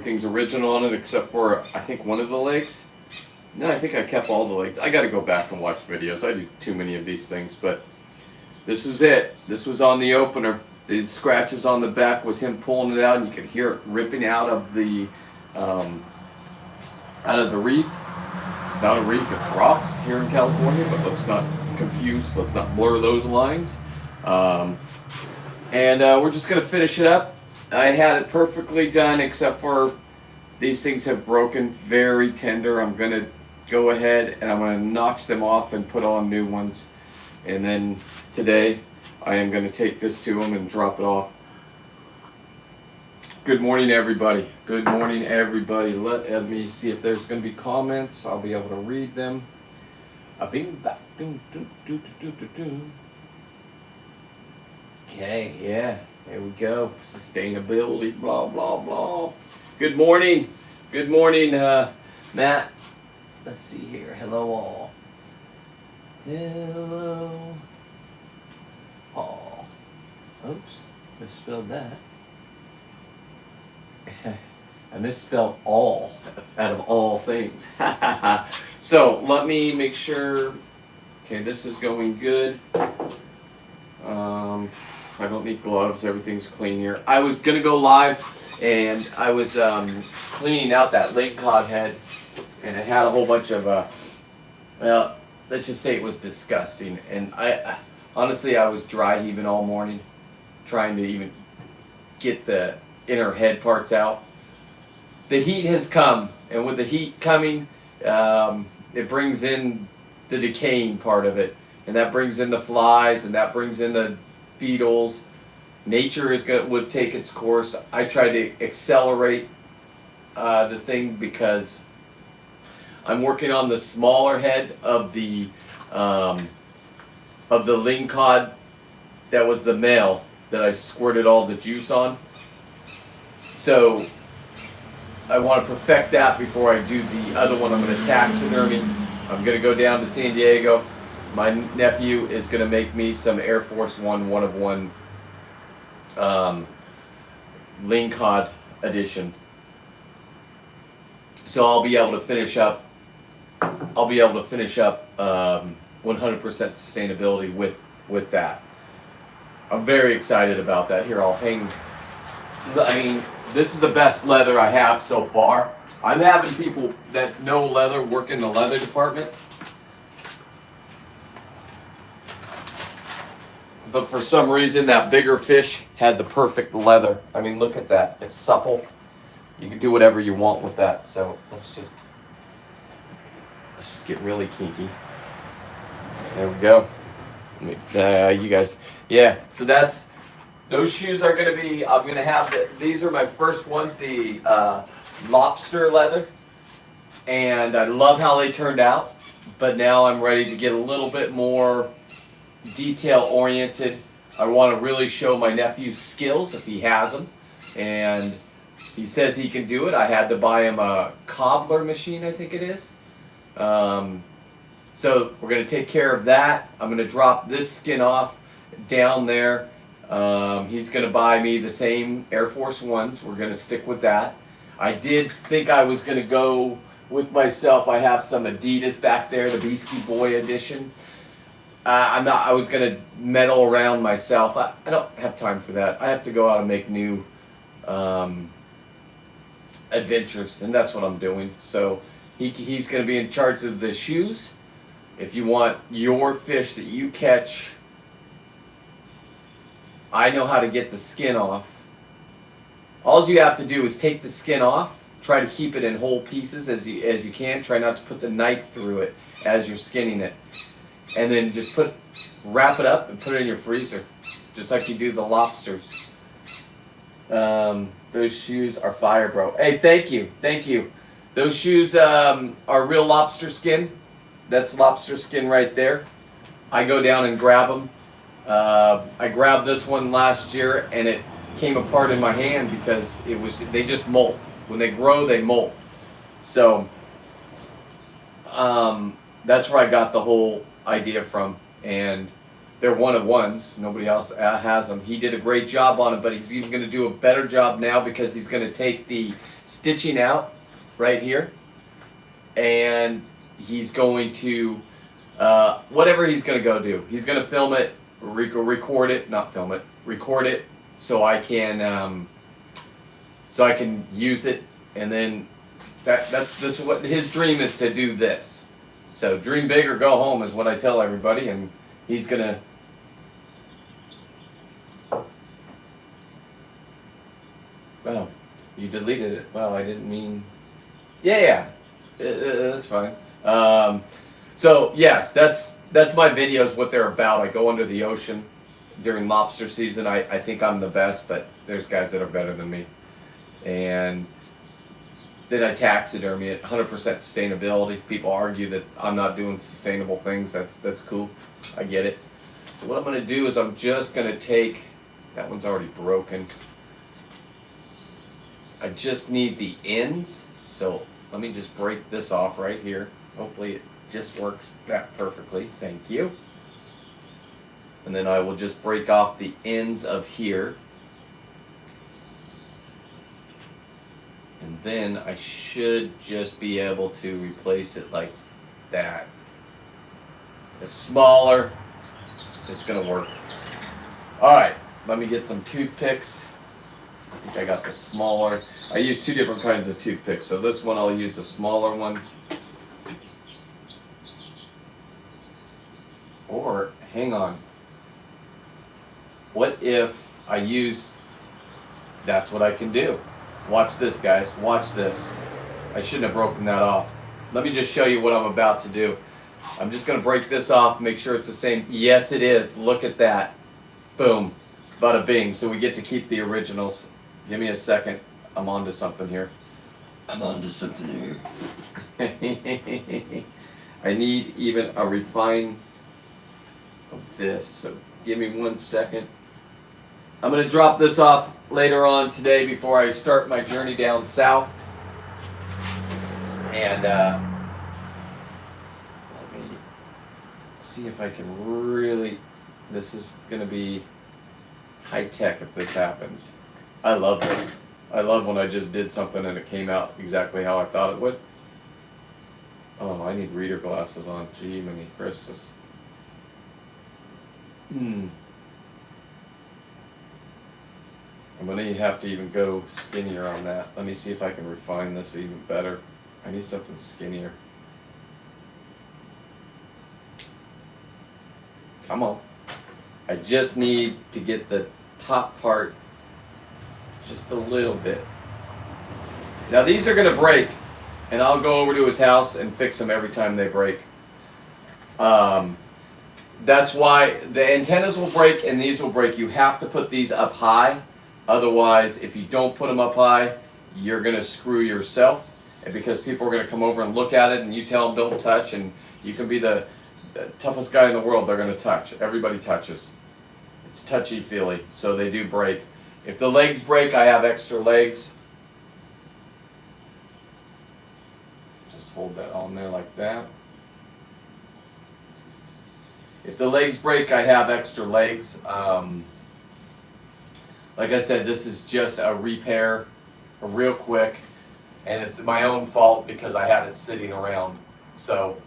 Everything's original on it except for I think one of the legs. No, I think I kept all the legs. I got to go back and watch videos. I do too many of these things, but this was it. This was on the opener. These scratches on the back was him pulling it out, and you could hear it ripping um, out of the reef. It's not a reef; it's rocks here in California. But let's not confuse. Let's not blur those lines. Um, and we're just gonna finish it up. I had it perfectly done, except for these things have broken. Very tender. I'm gonna go ahead and I'm gonna notch them off and put on new ones. And then today, I am gonna take this to them and drop it off. Good morning, everybody. Good morning, everybody. Let me see if there's gonna be comments. I'll be able to read them. Bing back. Okay, yeah. There we go. Sustainability, blah, blah, blah. Good morning. Good morning, Matt. Let's see here. Hello, all. Hello, all. Oops, misspelled that. I misspelled all out of all things. So, let me make sure. Okay, this is going good. I don't need gloves. Everything's clean here. I was gonna go live, and I was cleaning out that lake cod head, and it had a whole bunch of well, let's just say it was disgusting. And I honestly, I was dry heaving all morning, trying to even get the inner head parts out. The heat has come, and with the heat coming, it brings in the decaying part of it, and that brings in the flies, and that brings in the beetles. Nature would take its course. I tried to accelerate the thing because I'm working on the smaller head of the lingcod that was the male that I squirted all the juice on. So I want to perfect that before I do the other one. I'm going to taxidermy. I'm going to go down to San Diego. My nephew is going to make me some Air Force One of one lingcod edition. So I'll be able to finish up 100% sustainability with that. I'm very excited about that. Here, I'll hang. I mean, this is the best leather I have so far. I'm having people that know leather work in the leather department. But for some reason, that bigger fish had the perfect leather. I mean, look at that. It's supple. You can do whatever you want with that. So let's just get really kinky. There we go. You guys. Yeah. So those shoes are going to be. I'm going to have these are my first ones. The lobster leather, and I love how they turned out. But now I'm ready to get a little bit more detail oriented. I want to really show my nephew's skills if he has them, and he says he can do it. I had to buy him a cobbler machine, I think it is. So we're going to take care of that. I'm going to drop this skin off down there. He's going to buy me the same Air Force Ones. We're going to stick with that. I did think I was going to go with myself. I have some Adidas back there, the Beastie Boy edition. I was going to meddle around myself. I don't have time for that. I have to go out and make new adventures, and that's what I'm doing. So he's going to be in charge of the shoes. If you want your fish that you catch, I know how to get the skin off. All you have to do is take the skin off. Try to keep it in whole pieces as you can. Try not to put the knife through it as you're skinning it. And then just wrap it up and put it in your freezer, just like you do the lobsters. Those shoes are fire, bro. Hey, thank you. Those shoes are real lobster skin. That's lobster skin right there. I go down and grab them. I grabbed this one last year, and it came apart in my hand because they just molt. When they grow, they molt. So that's where I got the whole idea from, and they're one of ones. Nobody else has them. He did a great job on it, but he's even going to do a better job now because he's going to take the stitching out right here, and he's going to whatever he's going to go do. He's going to film it, record it, not film it, record it, so I can use it, and then that's what his dream is, to do this. So dream big or go home is what I tell everybody, and he's gonna. Well, you deleted it. Well, I didn't mean. Yeah, that's fine. So yes, that's my videos. What they're about. I go under the ocean during lobster season. I think I'm the best, but there's guys that are better than me, and then I taxidermy it. 100% sustainability. People argue that I'm not doing sustainable things. That's cool. I get it. So what I'm gonna do is I'm just gonna take. That one's already broken. I just need the ends, so let me just break this off right here. Hopefully it just works that perfectly. Thank you. And then I will just break off the ends of here. And then I should just be able to replace it like that. It's smaller. It's going to work. Alright, let me get some toothpicks. I think I got the smaller. I use two different kinds of toothpicks. So this one I'll use the smaller ones. Or, hang on. What if I use... That's what I can do. Watch this, guys. Watch this. I shouldn't have broken that off. Let me just show you what I'm about to do. I'm just going to break this off, make sure it's the same. Yes, it is. Look at that. Boom. Bada bing. So we get to keep the originals. Give me a second. I'm on to something here. I'm on to something here. I need even a refine of this. So give me 1 second. I'm going to drop this off later on today before I start my journey down south. And let me see if I can really... This is going to be high tech if this happens. I love this. I love when I just did something and it came out exactly how I thought it would. Oh, I need reader glasses on. Gee, many Christmas. I'm going to have to even go skinnier on that. Let me see if I can refine this even better. I need something skinnier. Come on. I just need to get the top part just a little bit. Now these are going to break, and I'll go over to his house and fix them every time they break. That's why the antennas will break and these will break. You have to put these up high. Otherwise, if you don't put them up high, you're going to screw yourself. And because people are going to come over and look at it and you tell them don't touch, and you can be the toughest guy in the world, they're going to touch. Everybody touches. It's touchy-feely, so they do break. If the legs break, I have extra legs. Just hold that on there like that. If the legs break, I have extra legs. Like I said, this is just a repair, real quick, and it's my own fault because I had it sitting around. So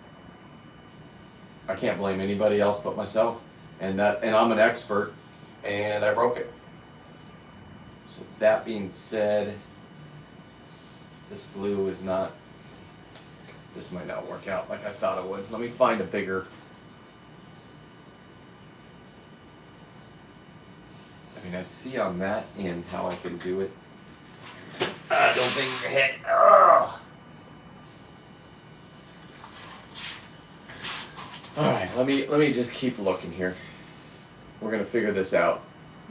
I can't blame anybody else but myself. And I'm an expert, and I broke it. So that being said, this glue is not. This might not work out like I thought it would. Let me find a bigger. I mean, I see on that end how I can do it. Don't bang your head. Ugh. All right, let me just keep looking here. We're gonna figure this out.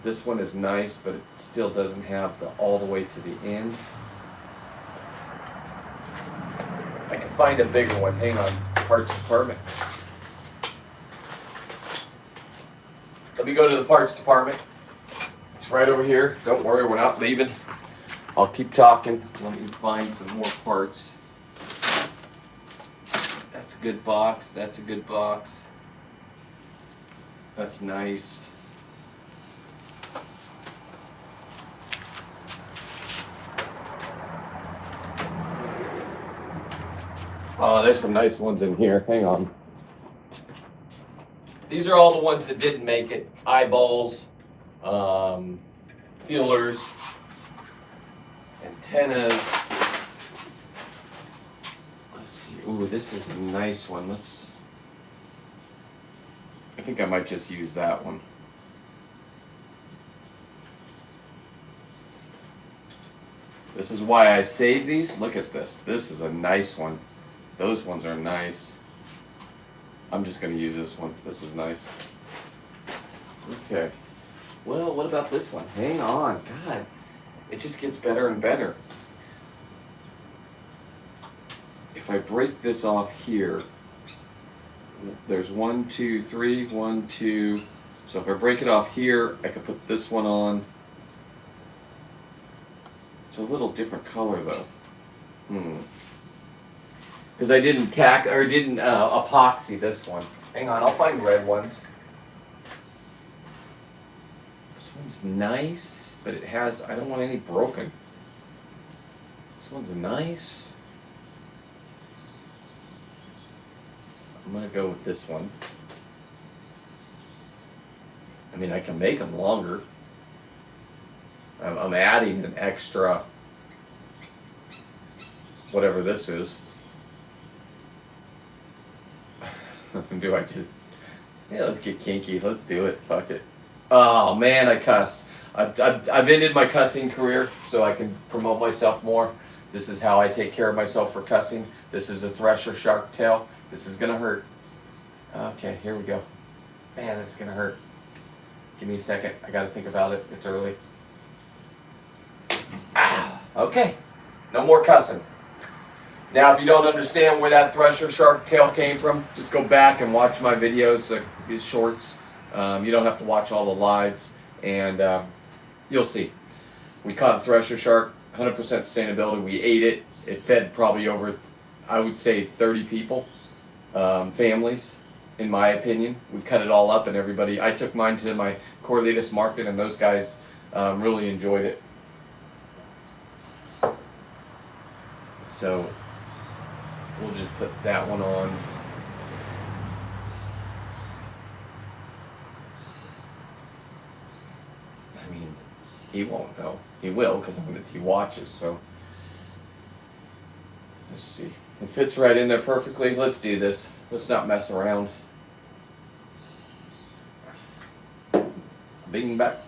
This one is nice, but it still doesn't have the all the way to the end. I can find a bigger one. Hang on, parts department. Let me go to the parts department. It's right over here. Don't worry, we're not leaving. I'll keep talking. Let me find some more parts. That's a good box. That's a good box. That's nice. Oh, there's some nice ones in here. Hang on. These are all the ones that didn't make it. Eyeballs, feelers, antennas. Let's see. Ooh, this is a nice one. I think I might just use that one. This is why I save these. Look at this. This is a nice one. Those ones are nice. I'm just going to use this one. This is nice. Okay. Well, what about this one? Hang on. God, it just gets better and better. If I break this off here, there's 1, 2, 3, 1, 2. So if I break it off here, I could put this one on. It's a little different color though. Because I didn't epoxy this one. Hang on, I'll find red ones. This one's nice, but it has, I don't want any broken. This one's nice. I'm gonna go with this one. I mean, I can make them longer. I'm adding an extra, whatever this is. Do I just, yeah, let's get kinky. Let's do it. Fuck it. Oh man, I cussed. I've ended my cussing career so I can promote myself more. This is how I take care of myself for cussing. This is a thresher shark tail. This is gonna hurt. Okay, here we go. Man, this is gonna hurt. Give me a second. I gotta think about it. It's early. Okay, no more cussing. Now, if you don't understand where that thresher shark tail came from, just go back and watch my videos, shorts. You don't have to watch all the lives, and you'll see. We caught a thresher shark, 100% sustainability. We ate it. It fed probably over, I would say, 30 people, families, in my opinion. We cut it all up, and everybody, I took mine to my Corlitas market, and those guys really enjoyed it. So we'll just put that one on. I mean, he won't know. He will, because he watches, so. Let's see. It fits right in there perfectly. Let's do this. Let's not mess around. Bing back.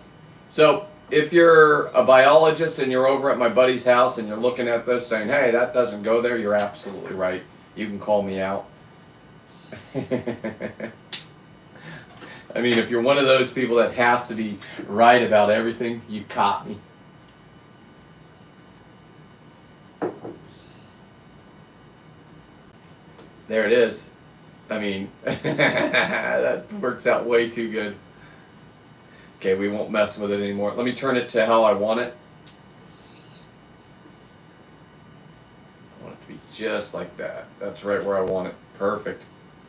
So, if you're a biologist and you're over at my buddy's house and you're looking at this saying, hey, that doesn't go there, you're absolutely right. You can call me out. I mean, if you're one of those people that have to be right about everything, you caught me. There it is. I mean, that works out way too good. Okay, we won't mess with it anymore. Let me turn it to how I want it. I want it to be just like that. That's right where I want it. Perfect.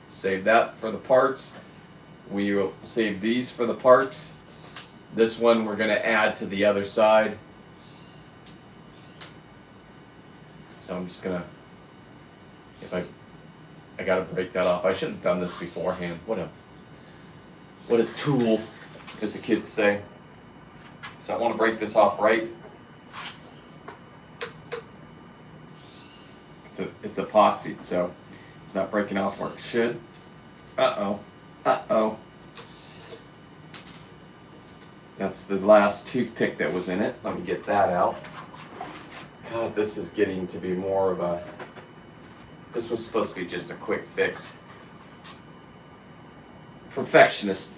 Save that for the parts. We will save these for the parts. This one we're going to add to the other side. So I'm just going to, if I got to break that off. I should have done this beforehand. What a tool, as the kids say. So I want to break this off right. It's epoxied, so it's not breaking off where it should. Uh-oh. Uh-oh. That's the last toothpick that was in it. Let me get that out. God, this is getting to be more of a... This was supposed to be just a quick fix. Perfectionist.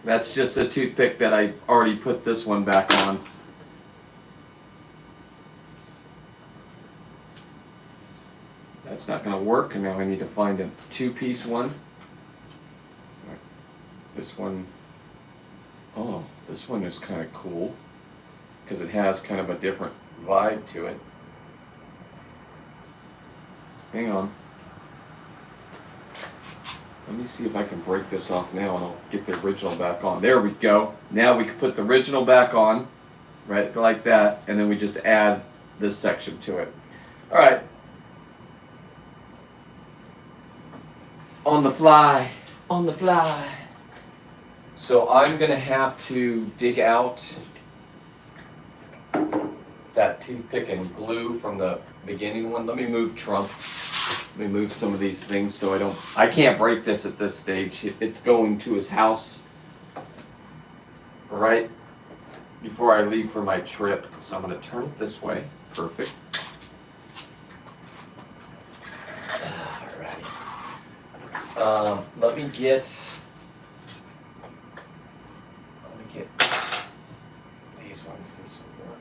That's just a toothpick that I've already put this one back on. That's not going to work, and now I need to find a two-piece one. This one, oh, this one is kind of cool because it has kind of a different vibe to it. Hang on. Let me see if I can break this off now and I'll get the original back on. There we go. Now we can put the original back on, right, like that, and then we just add this section to it. All right. On the fly. On the fly. So I'm going to have to dig out that toothpick and glue from the beginning one. Let me move Trump. Let me move some of these things so I can't break this at this stage. It's going to his house right before I leave for my trip. So I'm going to turn it this way. Perfect. Alrighty. Let me get these ones. This will work.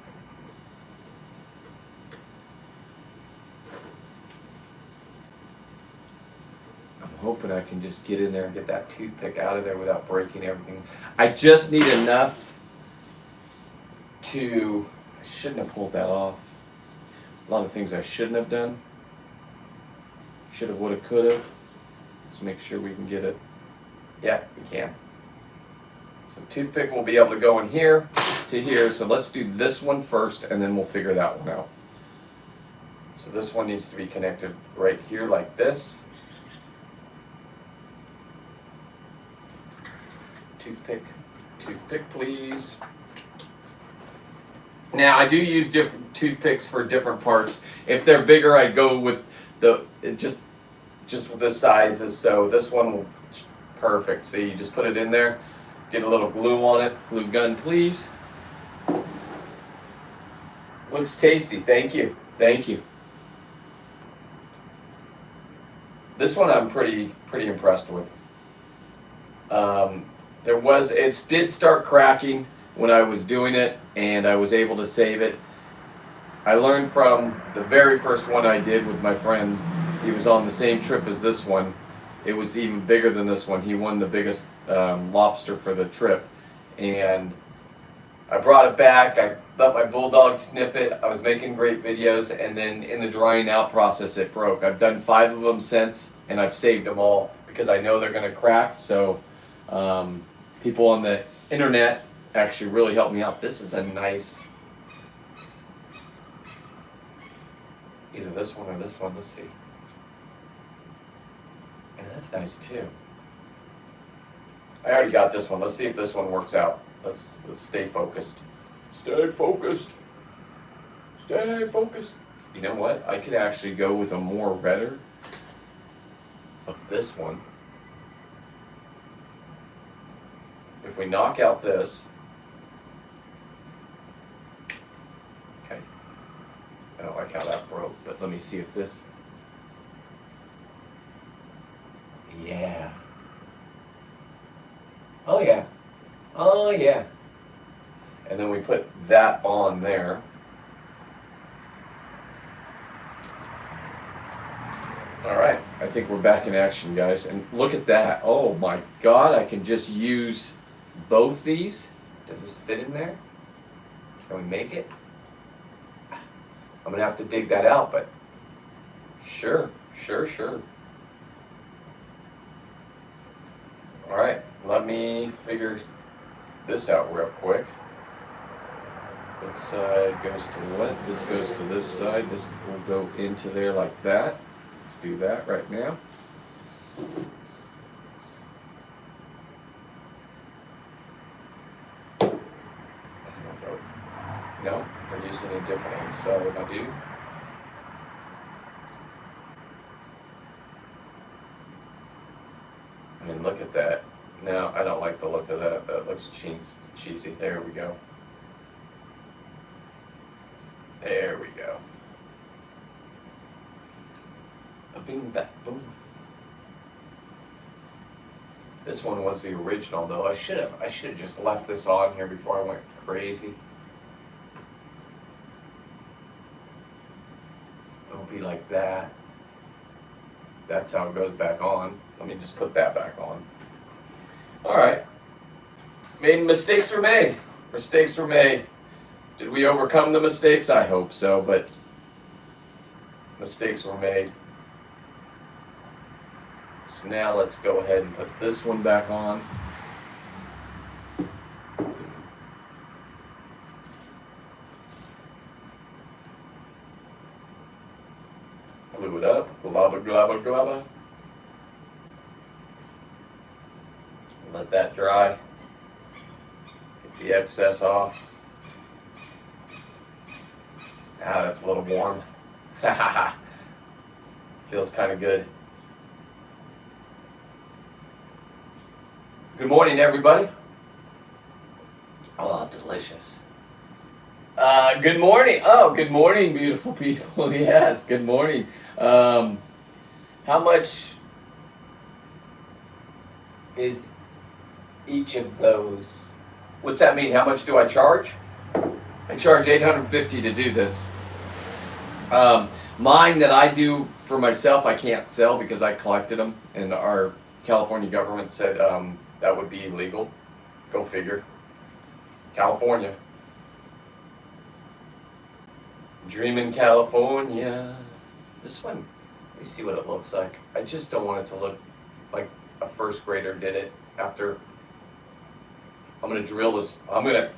I'm hoping I can just get in there and get that toothpick out of there without breaking everything. I just need enough to... I shouldn't have pulled that off. A lot of things I shouldn't have done. Should have, would have, could have. Let's make sure we can get it. Yeah, we can. So toothpick will be able to go in here to here. So let's do this one first and then we'll figure that one out. So this one needs to be connected right here like this. Toothpick, toothpick please. Now I do use different toothpicks for different parts. If they're bigger, I go with just with the sizes. So this one will perfect. See, you just put it in there, get a little glue on it. Glue gun, please. Looks tasty. Thank you. Thank you. This one I'm pretty impressed with. It did start cracking when I was doing it, and I was able to save it. I learned from the very first one I did with my friend. He was on the same trip as this one. It was even bigger than this one. He won the biggest lobster for the trip, and I brought it back. I let my bulldog sniff it. I was making great videos, and then in the drying out process, it broke. I've done 5 of them since, and I've saved them all because I know they're going to crack. So people on the internet actually really helped me out. This is a nice, either this one or this one. Let's see. And that's nice too. I already got this one. Let's see if this one works out. Let's stay focused. Stay focused. Stay focused. You know what? I could actually go with a more redder of this one. If we knock out this, okay. I don't like how that broke, but let me see if this. Yeah. Oh yeah. Oh yeah. And then we put that on there. All right, I think we're back in action, guys. And look at that. Oh my God, I can just use both these. Does this fit in there? Can we make it? I'm gonna have to dig that out, but sure. All right, let me figure this out real quick. What side goes to what? This goes to this side. This will go into there like that. Let's do that right now. No, we're using a different one, so I do. I mean, look at that. No, I don't like the look of that. That looks cheesy. There we go. There we go. A bing, that boom. This one was the original, though. I should have just left this on here before I went crazy. It'll be like that. That's how it goes back on. Let me just put that back on. All right. Mistakes were made. Mistakes were made. Did we overcome the mistakes? I hope so, but mistakes were made. So now let's go ahead and put this one back on. Glue it up, globba, globba, globba. Let that dry. Get the excess off. Ah, that's a little warm. Feels kind of good. Good morning, everybody. Oh, delicious. Good morning. Oh, good morning, beautiful people. Yes, good morning. How much is each of those? What's that mean? How much do I charge? I charge $850 to do this. Mine that I do for myself, I can't sell because I collected them, and our California government said that would be illegal. Go figure. California. Dreamin' California. This one, let me see what it looks like. I just don't want it to look like a first grader did it after. I'm gonna drill this. Okay,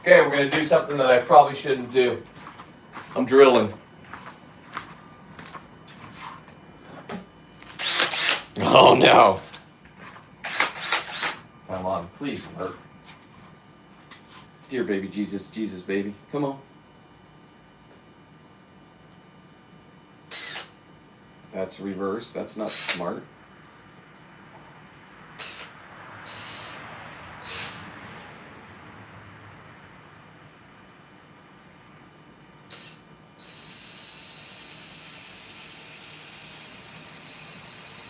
we're gonna do something that I probably shouldn't do. I'm drilling. Oh no. Come on, please work. Dear baby Jesus, Jesus baby, come on. That's reverse, that's not smart.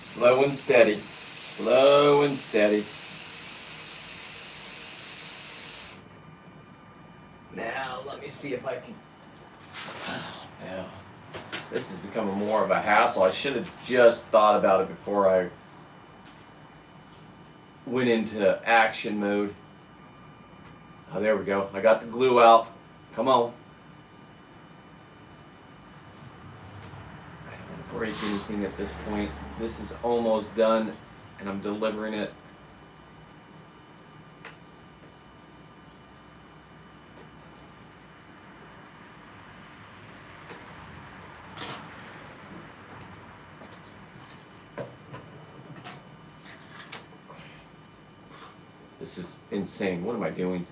Slow and steady. Slow and steady. Now, let me see if I can. Now, this is becoming more of a hassle. I should have just thought about it before I went into action mode. Oh, there we go. I got the glue out. Come on. I don't want to break anything at this point. This is almost done, and I'm delivering it. This is insane. What am I doing?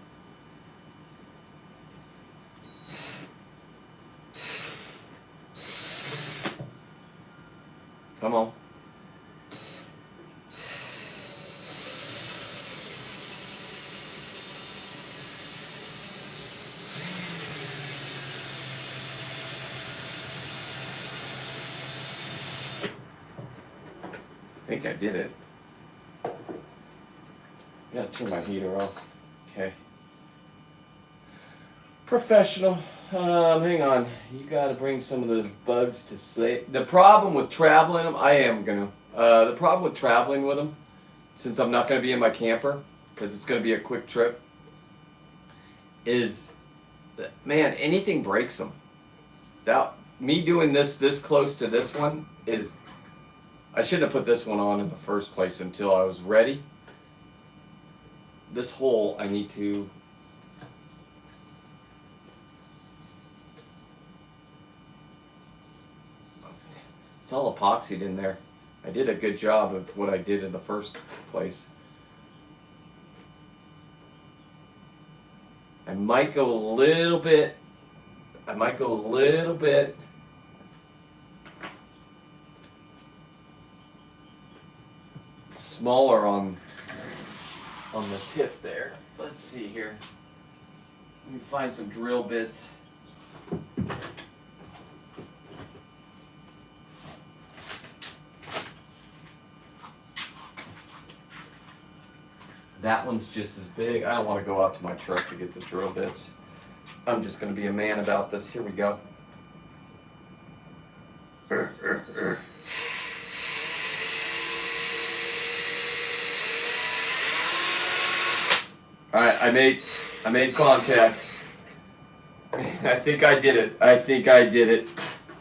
Come on. I think I did it. Gotta turn my heater off. Okay. Professional. Hang on. You gotta bring some of those bugs to sleep. The problem with traveling them, the problem with traveling with them, since I'm not gonna be in my camper, because it's gonna be a quick trip, is, man, anything breaks them. Now, me doing this close to this one is, I shouldn't have put this one on in the first place until I was ready. This hole, I need to. It's all epoxied in there. I did a good job of what I did in the first place. I might go a little bit. Smaller on the tip there. Let's see here. Let me find some drill bits. That one's just as big. I don't want to go out to my truck to get the drill bits. I'm just going to be a man about this. Here we go. Alright, I made contact. I think I did it.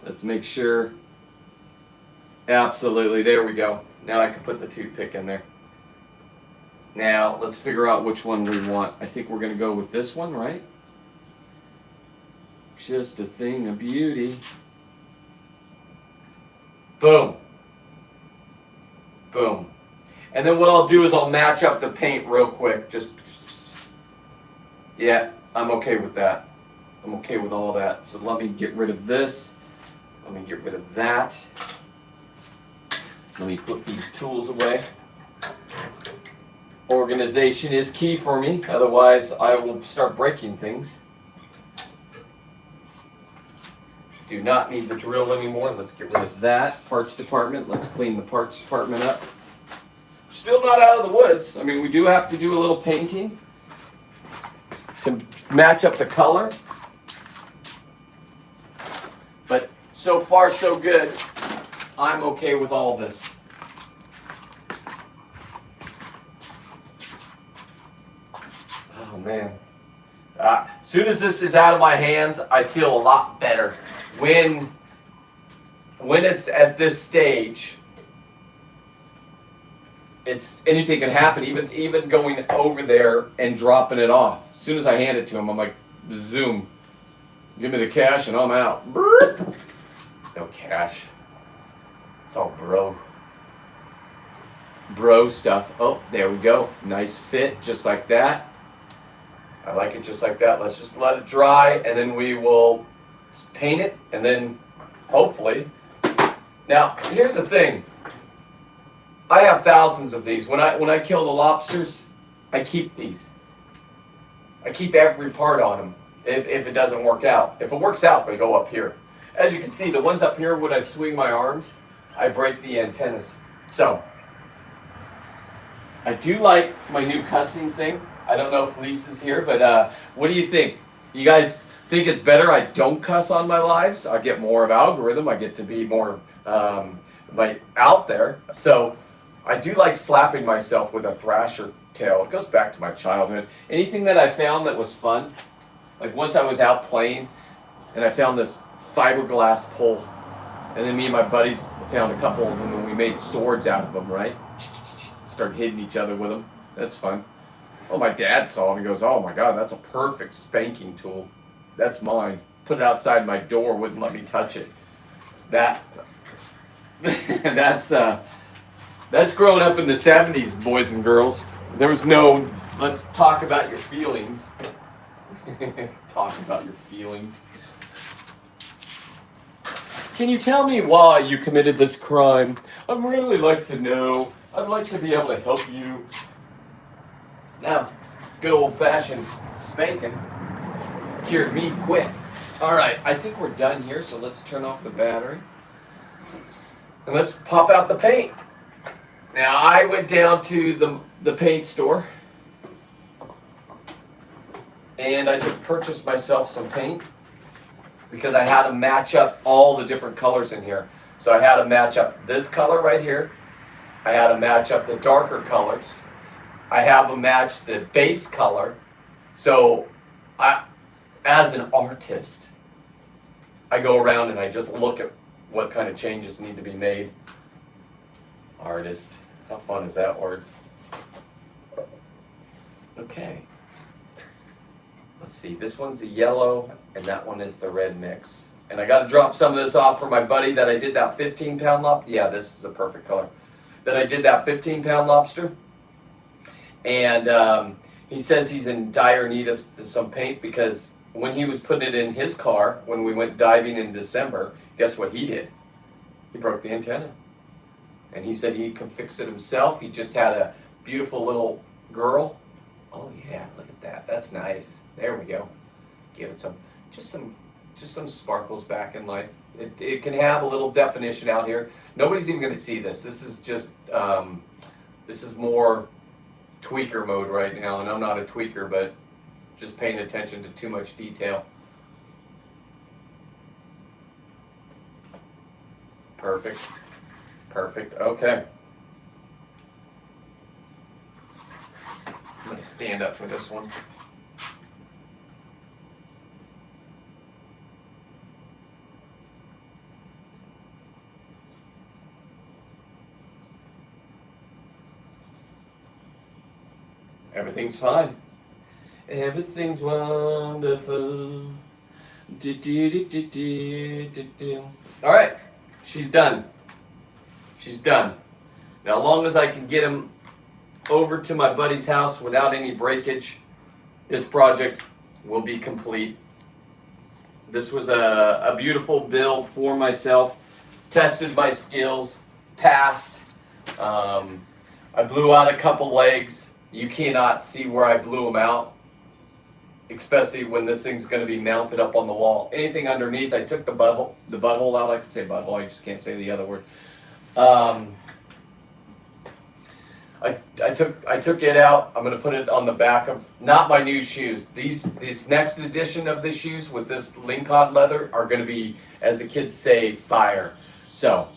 Let's make sure. Absolutely, there we go. Now I can put the toothpick in there. Now let's figure out which one we want. I think we're gonna go with this one, right? Just a thing of beauty. Boom. Boom. And then what I'll do is I'll match up the paint real quick. Just, yeah, I'm okay with that. I'm okay with all that. So let me get rid of this. Let me get rid of that. Let me put these tools away. Organization is key for me. Otherwise, I will start breaking things. Do not need the drill anymore. Let's get rid of that. Parts department. Let's clean the parts department up. Still not out of the woods. I mean, we do have to do a little painting to match up the color. But so far, so good. I'm okay with all this. Oh, man. As soon as this is out of my hands, I feel a lot better. When it's at this stage, it's anything can happen. Even going over there and dropping it off. As soon as I hand it to him, I'm like, zoom. Give me the cash and I'm out. No cash. It's all bro stuff. Oh, there we go. Nice fit, just like that. I like it just like that. Let's just let it dry, and then we will paint it, and then hopefully. Now, here's the thing. I have thousands of these. When I kill the lobsters, I keep these. I keep every part on them if it doesn't work out. If it works out, they go up here. As you can see, the ones up here, when I swing my arms, I break the antennas. So, I do like my new cussing thing. I don't know if Lisa's here, but what do you think? You guys think it's better I don't cuss on my lives? I get more of algorithm. I get to be more out there. So I do like slapping myself with a thrasher tail. It goes back to my childhood. Anything that I found that was fun, like once I was out playing and I found this fiberglass pole, and then me and my buddies found a couple of them and we made swords out of them, right? Started hitting each other with them. That's fun. Well, my dad saw it and he goes, "Oh my God, that's a perfect spanking tool. That's mine." Put it outside my door, wouldn't let me touch it. That's growing up in the 70s, boys and girls. There was no, let's talk about your feelings. Talk about your feelings. Can you tell me why you committed this crime? I'd really like to know. I'd like to be able to help you. Now, good old-fashioned spanking cured me quick. All right, I think we're done here, so let's turn off the battery. And let's pop out the paint. Now, I went down to the paint store, and I just purchased myself some paint because I had to match up all the different colors in here. So I had to match up this color right here. I had to match up the darker colors. I have to match the base color. So as an artist, I go around and I just look at what kind of changes need to be made. Artist. How fun is that word? Okay. Let's see. This one's the yellow and that one is the red mix. And I got to drop some of this off for my buddy that I did that 15-pound lobster. Yeah, this is the perfect color. That I did that 15-pound lobster. And he says he's in dire need of some paint because when he was putting it in his car, when we went diving in December, guess what he did? He broke the antenna. And he said he could fix it himself. He just had a beautiful little girl. Oh yeah, look at that. That's nice. There we go. Give it some sparkles back in life. It can have a little definition out here. Nobody's even going to see this. This is just this is more tweaker mode right now, and I'm not a tweaker, but just paying attention to too much detail. Perfect. Perfect. Okay. I'm going to stand up for this one. Everything's fine. Everything's wonderful. Do, do, do, do, do, do, do. All right, she's done. She's done. Now, as long as I can get him over to my buddy's house without any breakage, this project will be complete. This was a beautiful build for myself. Tested my skills, passed. I blew out a couple legs. You cannot see where I blew them out, especially when this thing's going to be mounted up on the wall. Anything underneath, I took the butthole out. I could say butthole, I just can't say the other word. I took it out. I'm gonna put it on the back of not my new shoes. These next edition of the shoes with this Lincoln leather are gonna be, as the kids say, fire. So,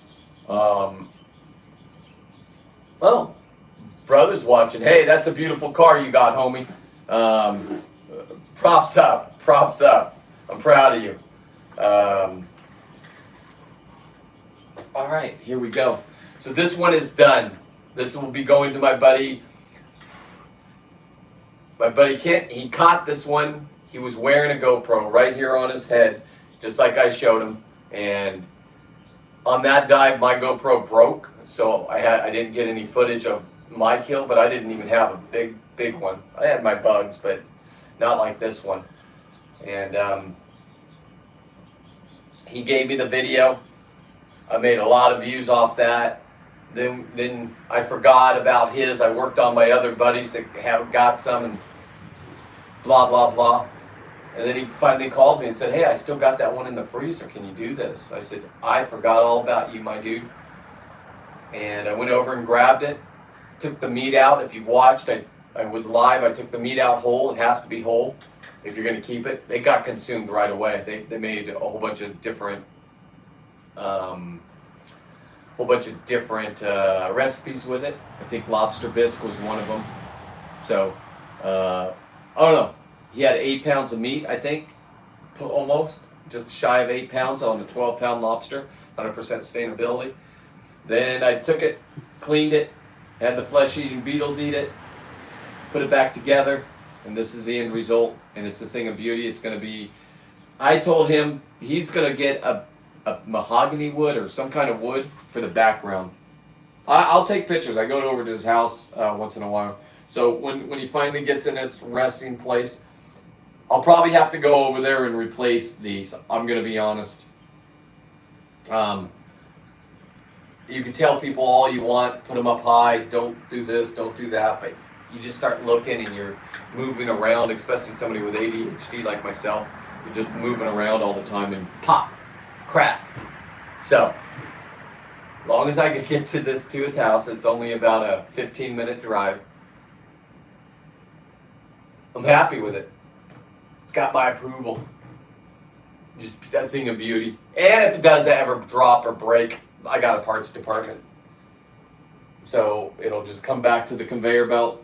well, brother's watching. Hey, that's a beautiful car you got, homie. Props up, props up. I'm proud of you. All right, here we go. So this one is done. This will be going to my buddy. My buddy Kent, he caught this one. He was wearing a GoPro right here on his head, just like I showed him. And on that dive, my GoPro broke, so I didn't get any footage of my kill, but I didn't even have a big one. I had my bugs, but not like this one. And he gave me the video. I made a lot of views off that. Then I forgot about his. I worked on my other buddies that have got some and blah, blah, blah. And then he finally called me and said, hey, I still got that one in the freezer. Can you do this? I said, I forgot all about you, my dude. And I went over and grabbed it, took the meat out. If you've watched, I was live. I took the meat out whole. It has to be whole if you're going to keep it. It got consumed right away. They made a whole bunch of different recipes with it. I think lobster bisque was one of them. So, I don't know. He had 8 pounds of meat, I think, almost. Just shy of 8 pounds on the 12-pound lobster, 100% sustainability. Then I took it, cleaned it, had the flesh-eating beetles eat it, put it back together, and this is the end result. And it's a thing of beauty. It's going to be... I told him he's going to get a mahogany wood or some kind of wood for the background. I'll take pictures. I go over to his house once in a while. So when he finally gets in its resting place, I'll probably have to go over there and replace these. I'm going to be honest. You can tell people all you want, put them up high, don't do this, don't do that, but you just start looking and you're moving around, especially somebody with ADHD like myself. You're just moving around all the time and pop, crack. So, as long as I can get to his house, it's only about a 15-minute drive. I'm happy with it. It's got my approval. Just a thing of beauty. And if it does ever drop or break, I got a parts department. So it'll just come back to the conveyor belt.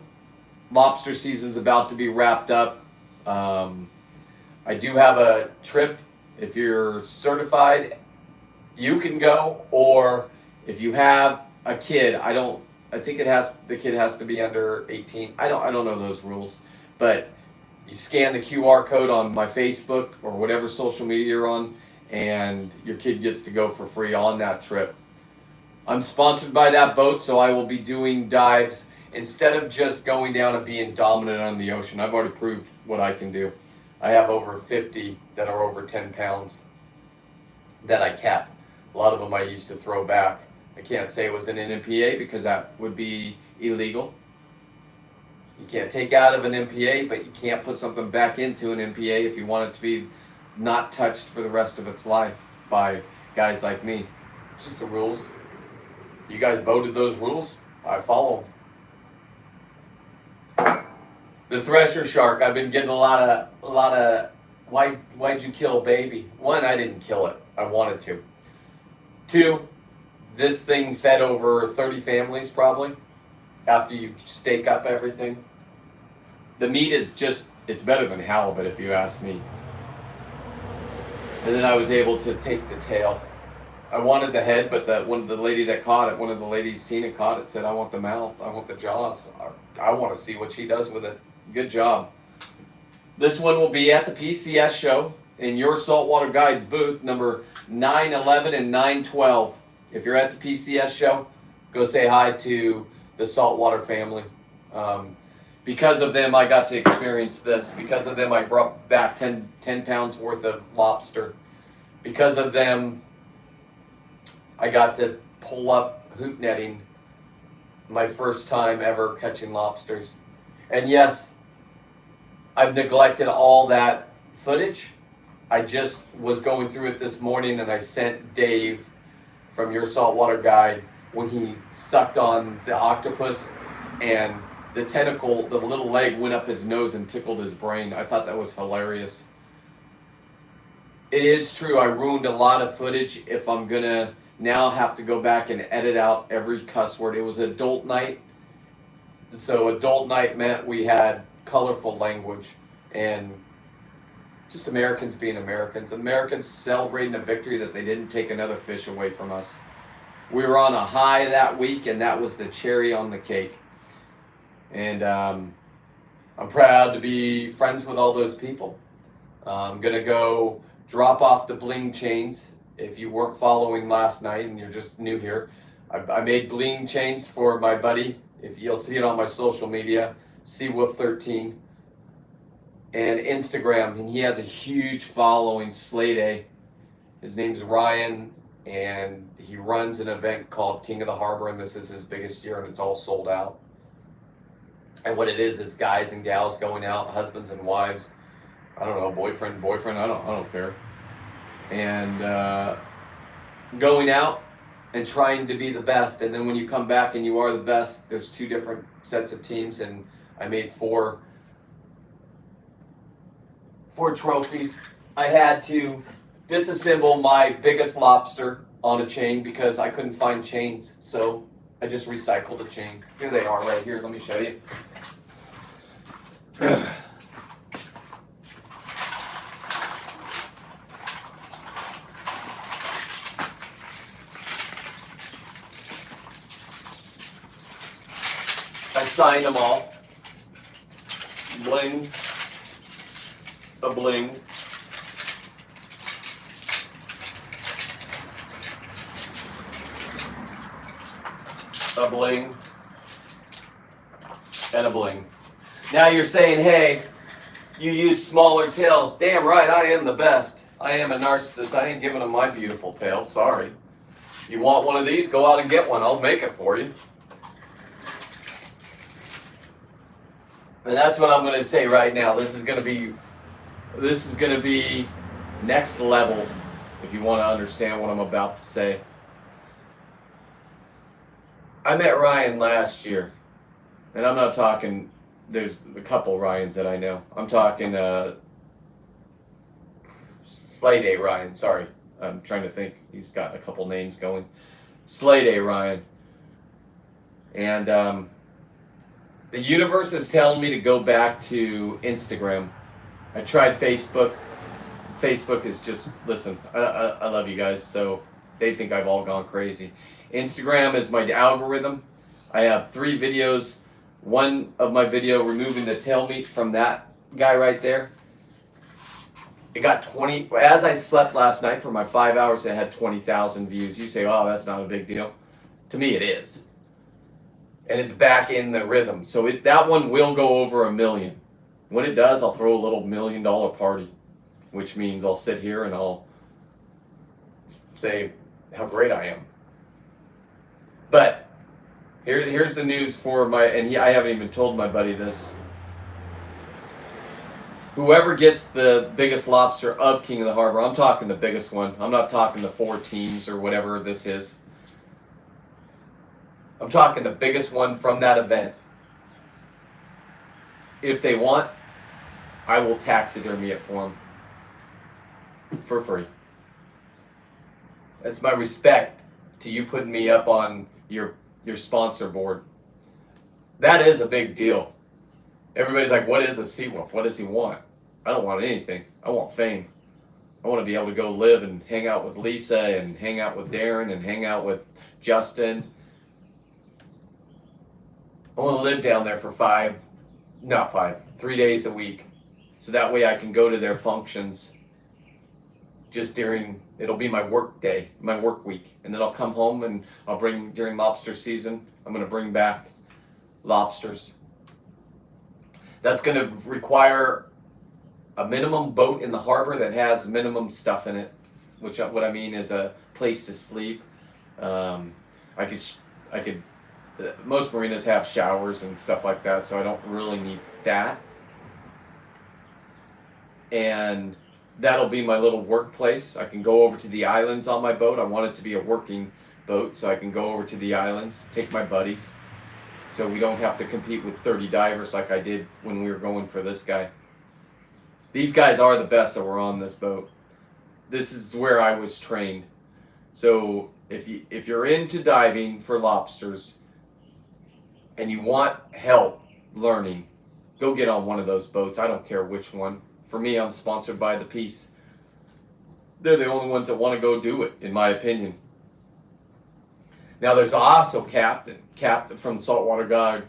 Lobster season's about to be wrapped up. I do have a trip. If you're certified, you can go. Or if you have a kid, I think the kid has to be under 18. I don't know those rules. But you scan the QR code on my Facebook or whatever social media you're on, and your kid gets to go for free on that trip. I'm sponsored by that boat, so I will be doing dives instead of just going down and being dominant on the ocean. I've already proved what I can do. I have over 50 that are over 10 pounds that I kept. A lot of them I used to throw back. I can't say it was an NMPA because that would be illegal. You can't take out of an MPA, but you can't put something back into an MPA if you want it to be not touched for the rest of its life by guys like me. It's just the rules. You guys voted those rules. I follow them. The thresher shark. I've been getting a lot of. Why'd you kill a baby? One, I didn't kill it. I wanted to. Two, this thing fed over 30 families probably. After you stake up everything. The meat is it's better than halibut if you ask me. And then I was able to take the tail. I wanted the head, but the lady that caught it, one of the ladies Tina caught it, said, "I want the mouth, I want the jaws. I want to see what she does with it." Good job. This one will be at the PCS show in your Saltwater Guides booth, number 911 and 912. If you're at the PCS show, go say hi to the Saltwater family. Because of them, I got to experience this. Because of them, I brought back 10 pounds worth of lobster. Because of them, I got to pull up hoop netting my first time ever catching lobsters. And yes, I've neglected all that footage. I just was going through it this morning, and I sent Dave from your Saltwater Guide when he sucked on the octopus and the tentacle, the little leg went up his nose and tickled his brain. I thought that was hilarious. It is true, I ruined a lot of footage. If I'm gonna now have to go back and edit out every cuss word. It was adult night. So adult night meant we had colorful language and just Americans being Americans. Americans celebrating a victory that they didn't take another fish away from us. We were on a high that week, and that was the cherry on the cake. And I'm proud to be friends with all those people. I'm going to go drop off the bling chains. If you weren't following last night and you're just new here, I made bling chains for my buddy. If you'll see it on my social media, SeaWolf13 and Instagram. And he has a huge following, Slay Day. His name's Ryan, and he runs an event called King of the Harbor, and this is his biggest year, and it's all sold out. And what it is guys and gals going out, husbands and wives, I don't know, boyfriend, I don't care. And going out and trying to be the best. And then when you come back and you are the best, there's 2 different sets of teams, and I made 4 trophies. I had to disassemble my biggest lobster on a chain because I couldn't find chains. So I just recycled the chain. Here they are right here. Let me show you. I signed them all. Bling. A bling. A bling. And a bling. Now you're saying, hey, you use smaller tails. Damn right, I am the best. I am a narcissist. I ain't giving them my beautiful tail. Sorry. You want one of these? Go out and get one. I'll make it for you. And that's what I'm going to say right now. This is going to be next level, if you want to understand what I'm about to say. I met Ryan last year, and I'm not talking, there's a couple Ryans that I know. I'm talking Slay Day Ryan, sorry. I'm trying to think. He's got a couple names going. Slay Day Ryan. And the universe is telling me to go back to Instagram. I tried Facebook. Facebook is just, listen, I love you guys, so they think I've all gone crazy. Instagram is my algorithm. I have 3 videos. One of my video removing the tail meat from that guy right there. It got 20, as I slept last night for my 5 hours, it had 20,000 views. You say, oh, that's not a big deal. To me, it is. And it's back in the rhythm. So that one will go over 1 million. When it does, I'll throw a little $1 million party, which means I'll sit here and I'll say how great I am. But here's the news for I haven't even told my buddy this. Whoever gets the biggest lobster of King of the Harbor, I'm talking the biggest one. I'm not talking the 4 teams or whatever this is. I'm talking the biggest one from that event. If they want, I will taxidermy it for them. For free. That's my respect to you putting me up on your sponsor board. That is a big deal. Everybody's like, what is a sea wolf? What does he want? I don't want anything. I want fame. I want to be able to go live and hang out with Lisa and hang out with Darren and hang out with Justin. I want to live down there for 3 days a week. So that way I can go to their functions just it'll be my work day, my work week. And then I'll come home and I'll bring, during lobster season, I'm going to bring back lobsters. That's going to require a minimum boat in the harbor that has minimum stuff in it, which what I mean is a place to sleep. I could. Most marinas have showers and stuff like that, so I don't really need that. And that'll be my little workplace. I can go over to the islands on my boat. I want it to be a working boat, so I can go over to the islands, take my buddies, so we don't have to compete with 30 divers like I did when we were going for this guy. These guys are the best that were on this boat. This is where I was trained. So if you're into diving for lobsters and you want help learning, go get on one of those boats. I don't care which one. For me, I'm sponsored by the Peace. They're the only ones that want to go do it, in my opinion. Now, there's also Captain from Saltwater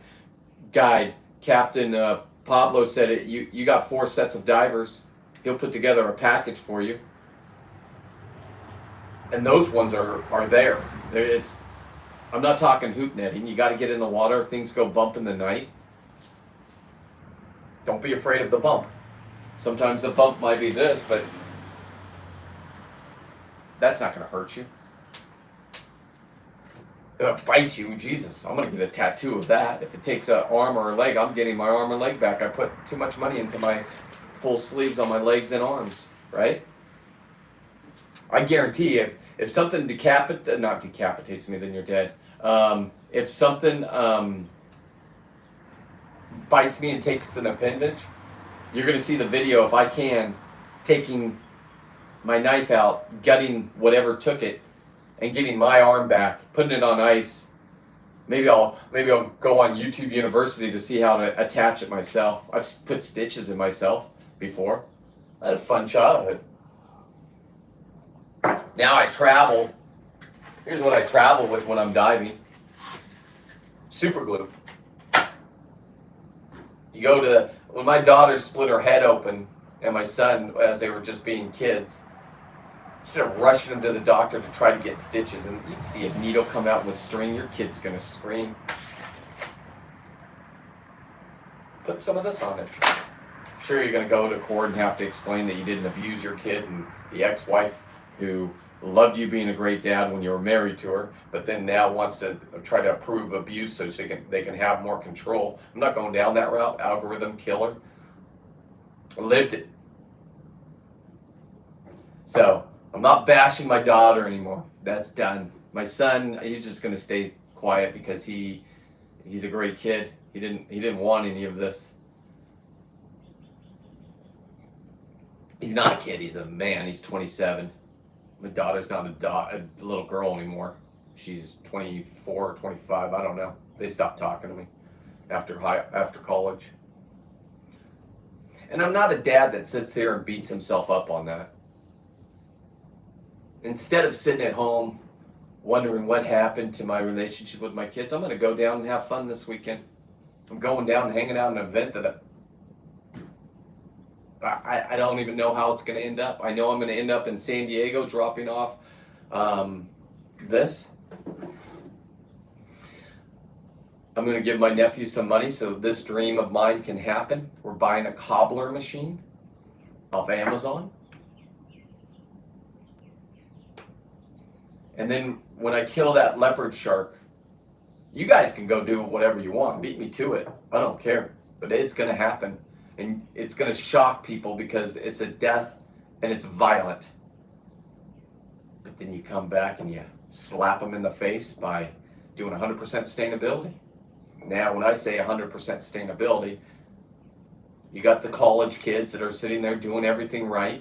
Guide. Captain Pablo said it. You got 4 sets of divers. He'll put together a package for you. And those ones are there. I'm not talking hoop netting. You got to get in the water if things go bump in the night. Don't be afraid of the bump. Sometimes the bump might be this, but that's not going to hurt you. It'll bite you. Jesus, I'm going to get a tattoo of that. If it takes an arm or a leg, I'm getting my arm or leg back. I put too much money into my full sleeves on my legs and arms, right? I guarantee if something not decapitates me, then you're dead. If something bites me and takes an appendage, you're going to see the video, if I can, taking my knife out, gutting whatever took it, and getting my arm back, putting it on ice. Maybe I'll go on YouTube University to see how to attach it myself. I've put stitches in myself before. I had a fun childhood. Now I travel. Here's what I travel with when I'm diving. Super glue. When my daughter split her head open, and my son, as they were just being kids, instead of rushing them to the doctor to try to get stitches, and you see a needle come out with string, your kid's gonna scream. Put some of this on it. Sure, you're gonna go to court and have to explain that you didn't abuse your kid, and the ex-wife who loved you being a great dad when you were married to her, but then now wants to try to prove abuse so they can have more control. I'm not going down that route. Algorithm killer. I lived it. So I'm not bashing my daughter anymore. That's done. My son, he's just gonna stay quiet because he's a great kid. He didn't want any of this. He's not a kid. He's a man. He's 27. My daughter's not a little girl anymore. She's 24 or 25. I don't know. They stopped talking to me after college. And I'm not a dad that sits there and beats himself up on that. Instead of sitting at home wondering what happened to my relationship with my kids, I'm going to go down and have fun this weekend. I'm going down and hanging out at an event that I don't even know how it's going to end up. I know I'm going to end up in San Diego dropping off this. I'm going to give my nephew some money so this dream of mine can happen. We're buying a cobbler machine off Amazon. And then when I kill that leopard shark, you guys can go do whatever you want. Beat me to it. I don't care. But it's going to happen. And it's going to shock people because it's a death and it's violent. But then you come back and you slap them in the face by doing 100% sustainability. Now, when I say 100% sustainability, you got the college kids that are sitting there doing everything right,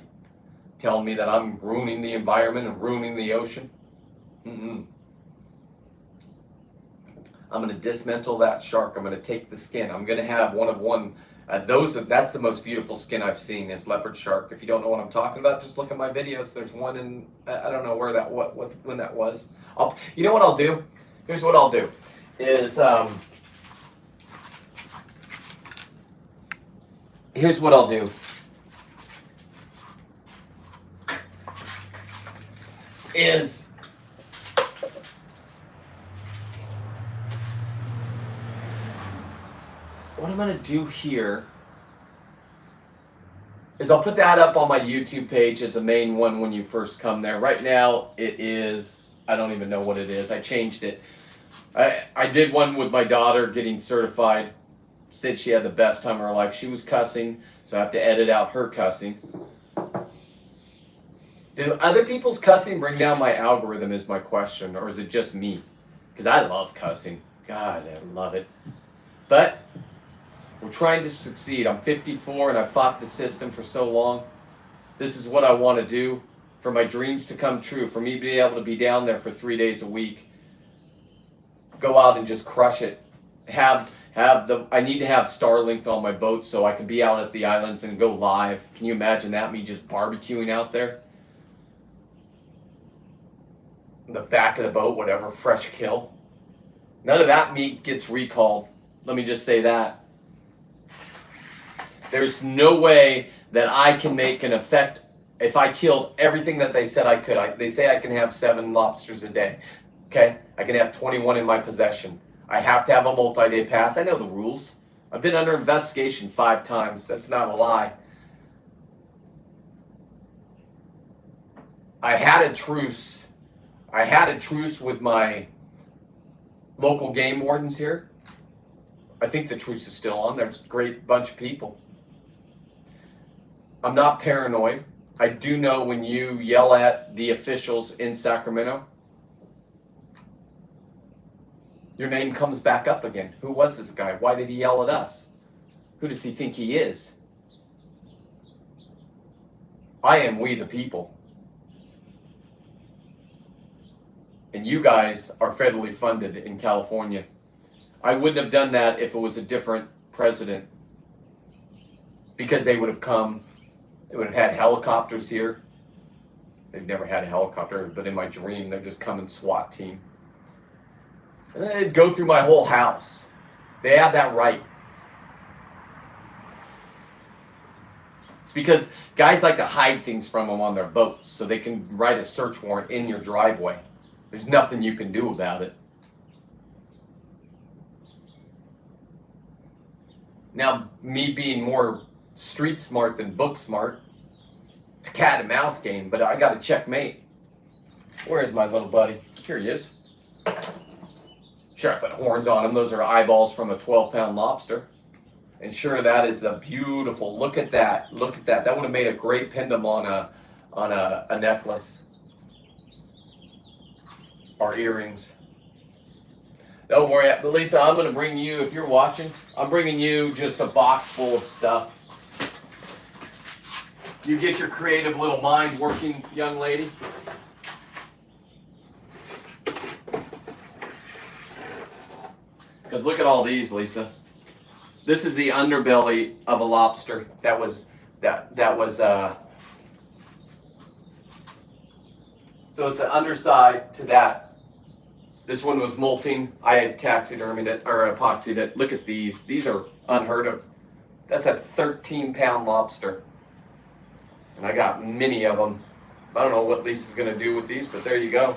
telling me that I'm ruining the environment and ruining the ocean. I'm going to dismantle that shark. I'm going to take the skin. I'm going to have one That's the most beautiful skin I've seen is leopard shark. If you don't know what I'm talking about, just look at my videos. There's one in I don't know where that when that was. You know what I'll do? Here's what I'll do is here's what I'll do is what I'm gonna do here is I'll put that up on my YouTube page as the main one when you first come there. Right now it is, I don't even know what it is. I changed it. I did one with my daughter getting certified. Said she had the best time of her life. She was cussing, so I have to edit out her cussing. Do other people's cussing bring down my algorithm is my question, or is it just me? Because I love cussing. God, I love it. But we're trying to succeed. I'm 54 and I fought the system for so long. This is what I want to do for my dreams to come true, for me to be able to be down there for 3 days a week. Go out and just crush it. I need to have Starlink on my boat so I can be out at the islands and go live. Can you imagine that? Me just barbecuing out there? The back of the boat, whatever, fresh kill. None of that meat gets recalled. Let me just say that. There's no way that I can make an effect if I killed everything that they said I could. They say I can have 7 lobsters a day. Okay? I can have 21 in my possession. I have to have a multi-day pass. I know the rules. I've been under investigation 5 times. That's not a lie. I had a truce. I had a truce with my local game wardens here. I think the truce is still on. There's a great bunch of people. I'm not paranoid. I do know when you yell at the officials in Sacramento, your name comes back up again. Who was this guy? Why did he yell at us? Who does he think he is? I am we the people. And you guys are federally funded in California. I wouldn't have done that if it was a different president. Because they would have come, they would have had helicopters here. They've never had a helicopter, but in my dream, they're just coming SWAT team. And they'd go through my whole house. They have that right. It's because guys like to hide things from them on their boats so they can write a search warrant in your driveway. There's nothing you can do about it. Now, me being more street smart than book smart, it's a cat and mouse game, but I got a checkmate. Where is my little buddy? Here he is. Sure, I put horns on him. Those are eyeballs from a 12-pound lobster. And sure, that is the beautiful. Look at that. Look at that. That would have made a great pendant on a necklace. Or earrings. Don't worry, Lisa, I'm going to bring you, if you're watching, I'm bringing you just a box full of stuff. You get your creative little mind working, young lady. Because look at all these, Lisa. This is the underbelly of a lobster. That was so it's an underside to that. This one was molting. I had taxidermied it, or epoxied it. Look at these. These are unheard of. That's a 13-pound lobster. And I got many of them. I don't know what Lisa's going to do with these, but there you go.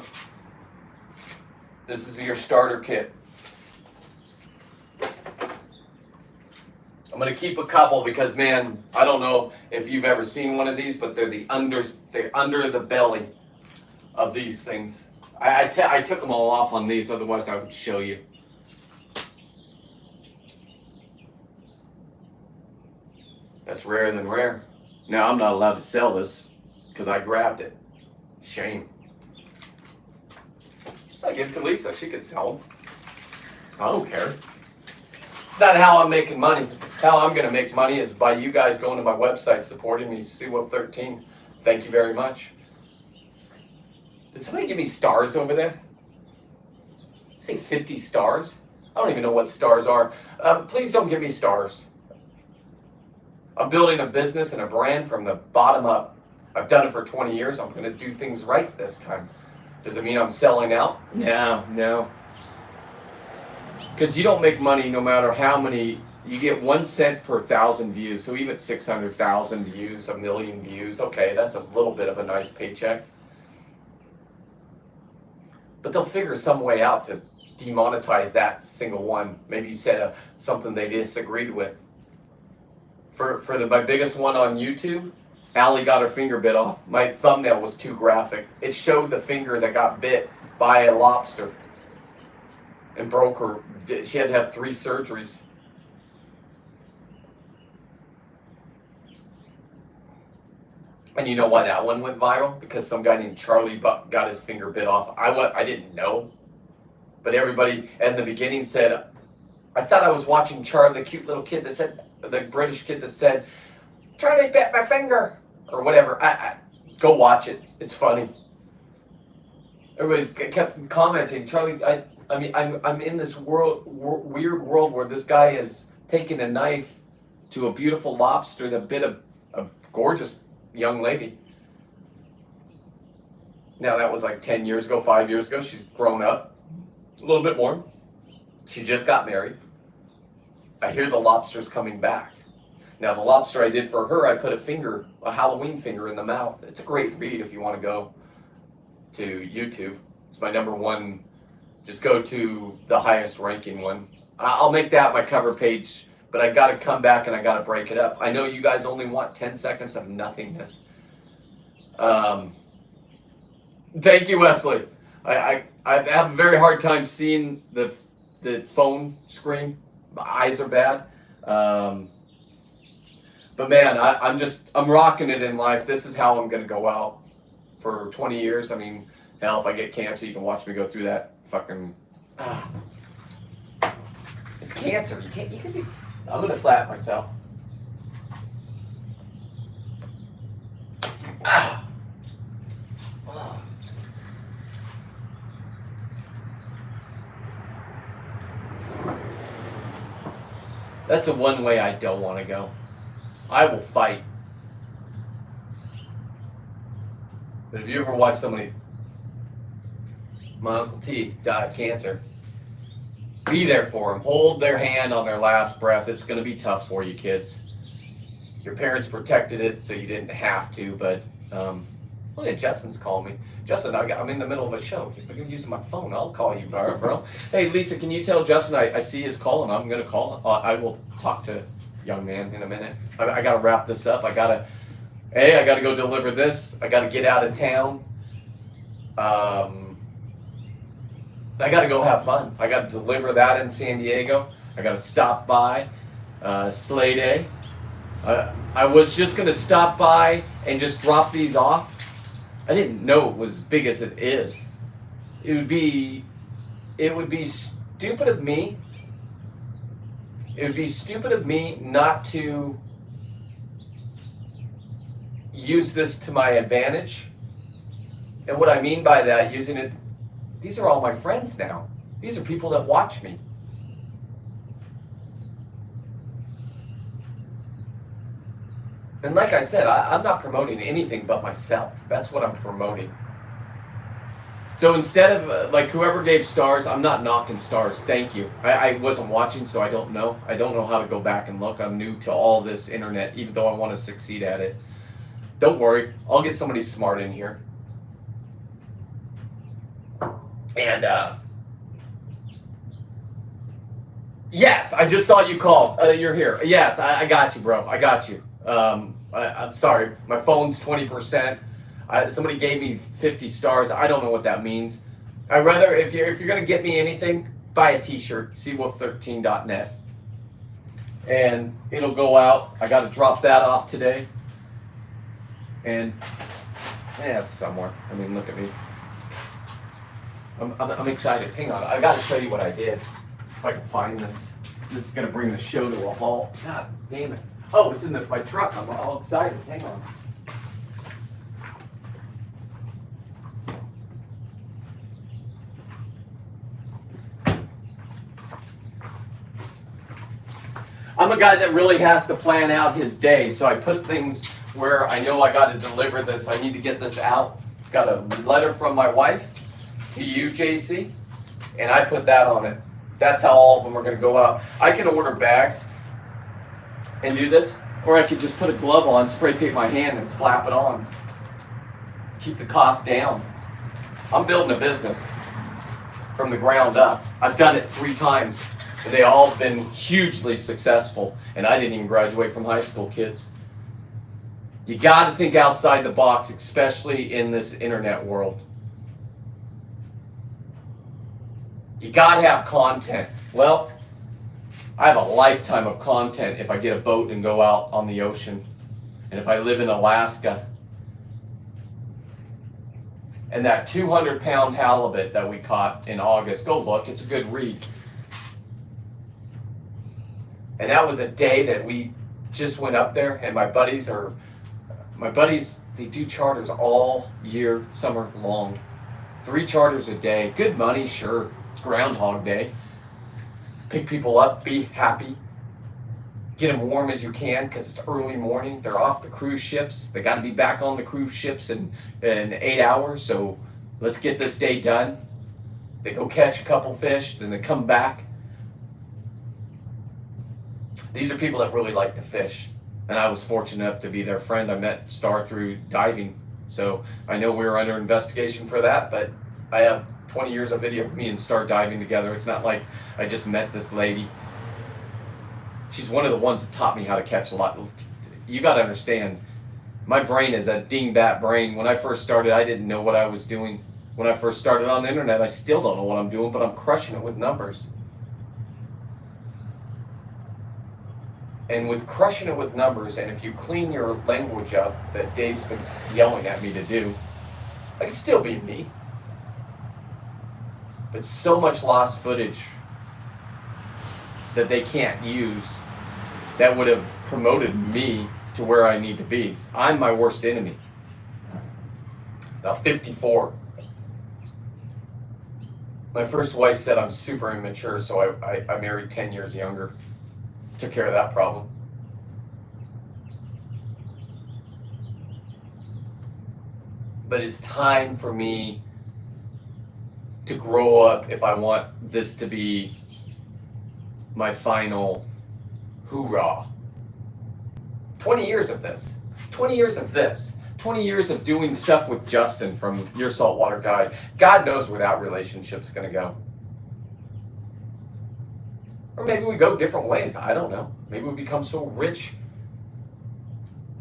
This is your starter kit. I'm going to keep a couple because, man, I don't know if you've ever seen one of these, but they're under the belly of these things. I took them all off on these, otherwise I would show you. That's rarer than rare. Now, I'm not allowed to sell this because I grabbed it. Shame. So I give it to Lisa. She could sell them. I don't care. It's not how I'm making money. How I'm going to make money is by you guys going to my website, supporting me, CWolf13. Thank you very much. Did somebody give me stars over there? Say 50 stars? I don't even know what stars are. Please don't give me stars. I'm building a business and a brand from the bottom up. I've done it for 20 years. I'm going to do things right this time. Does it mean I'm selling out? No. Because you don't make money no matter how many. You get 1 cent per 1,000 views. So even 600,000 views, 1,000,000 views, okay, that's a little bit of a nice paycheck. But they'll figure some way out to demonetize that single one. Maybe you said something they disagreed with. For my biggest one on YouTube, Allie got her finger bit off. My thumbnail was too graphic. It showed the finger that got bit by a lobster and broke her. She had to have 3 surgeries. And you know why that one went viral? Because some guy named Charlie Buck got his finger bit off. I didn't know. But everybody at the beginning said, I thought I was watching Charlie, the cute little kid that said, the British kid that said, Charlie bit my finger. Or whatever. Go watch it. It's funny. Everybody kept commenting, Charlie, I'm in this weird world where this guy is taking a knife to a beautiful lobster that bit a gorgeous young lady. Now that was like 10 years ago, 5 years ago. She's grown up a little bit more. She just got married. I hear the lobster's coming back. Now the lobster I did for her, I put a Halloween finger in the mouth. It's a great read if you want to go to YouTube. It's my #1. Just go to the highest ranking one. I'll make that my cover page, but I got to come back and I got to break it up. I know you guys only want 10 seconds of nothingness. Thank you, Wesley. I have a very hard time seeing the phone screen. My eyes are bad. But man, I'm rocking it in life. This is how I'm gonna go out for 20 years. I mean, hell, if I get cancer, you can watch me go through that fucking. It's cancer. You can be. I'm gonna slap myself. That's the one way I don't want to go. I will fight. But if you ever watch somebody, my Uncle T died of cancer, be there for them. Hold their hand on their last breath. It's going to be tough for you, kids. Your parents protected it so you didn't have to, but look at Justin's calling me. Justin, I'm in the middle of a show. I'm using my phone. I'll call you, bro. Hey, Lisa, can you tell Justin I see his call and I'm going to call him? I will talk to young man in a minute. I got to wrap this up. I got to go deliver this. I got to get out of town. I got to go have fun. I got to deliver that in San Diego. I got to stop by Sleigh Day. I was just going to stop by and just drop these off. I didn't know it was as big as it is. It would be stupid of me. It would be stupid of me not to use this to my advantage. And what I mean by that, using it, these are all my friends now. These are people that watch me. And like I said, I'm not promoting anything but myself. That's what I'm promoting. So instead of, like, whoever gave stars, I'm not knocking stars. Thank you. I wasn't watching, so I don't know. I don't know how to go back and look. I'm new to all this internet, even though I want to succeed at it. Don't worry. I'll get somebody smart in here. And, yes, I just saw you called. You're here. Yes, I got you, bro. I got you. I'm sorry. My phone's 20%. Somebody gave me 50 stars. I don't know what that means. I'd rather, if you're gonna get me anything, buy a t-shirt, cwolf13.net. And it'll go out. I gotta drop that off today. And yeah, it's somewhere. I mean, look at me. I'm excited. Hang on, I gotta show you what I did. If I can find this. This is gonna bring the show to a halt. God damn it. Oh, it's in my truck. I'm all excited. Hang on. I'm a guy that really has to plan out his day, so I put things where I know I got to deliver this. I need to get this out. It's got a letter from my wife to you, JC, and I put that on it. That's how all of them are going to go out. I can order bags and do this, or I could just put a glove on, spray paint my hand, and slap it on. Keep the cost down. I'm building a business from the ground up. I've done it 3 times. They all have been hugely successful, and I didn't even graduate from high school, kids. You got to think outside the box, especially in this internet world. You got to have content. Well, I have a lifetime of content if I get a boat and go out on the ocean, and if I live in Alaska. And that 200-pound halibut that we caught in August, go look, it's a good read. And that was a day that we just went up there, and my buddies, they do charters all year, summer long. 3 charters a day, good money, sure, it's Groundhog Day. Pick people up, be happy, get them warm as you can because it's early morning. They're off the cruise ships. They got to be back on the cruise ships in 8 hours, so let's get this day done. They go catch a couple fish, then they come back. These are people that really like to fish, and I was fortunate enough to be their friend. I met Star through diving, so I know we were under investigation for that, but I have 20 years of video of me and Star diving together. It's not like I just met this lady. She's one of the ones that taught me how to catch a lot. You got to understand, my brain is a dingbat brain. When I first started, I didn't know what I was doing. When I first started on the internet, I still don't know what I'm doing, but I'm crushing it with numbers. And with crushing it with numbers, and if you clean your language up that Dave's been yelling at me to do, I can still be me. But so much lost footage that they can't use that would have promoted me to where I need to be. I'm my worst enemy. Now, 54. My first wife said I'm super immature, so I married 10 years younger. Took care of that problem. But it's time for me to grow up if I want this to be my final hoorah. 20 years of this. 20 years of this. 20 years of doing stuff with Justin from Your Saltwater Guide. God knows where that relationship's going to go. Or maybe we go different ways. I don't know. Maybe we become so rich.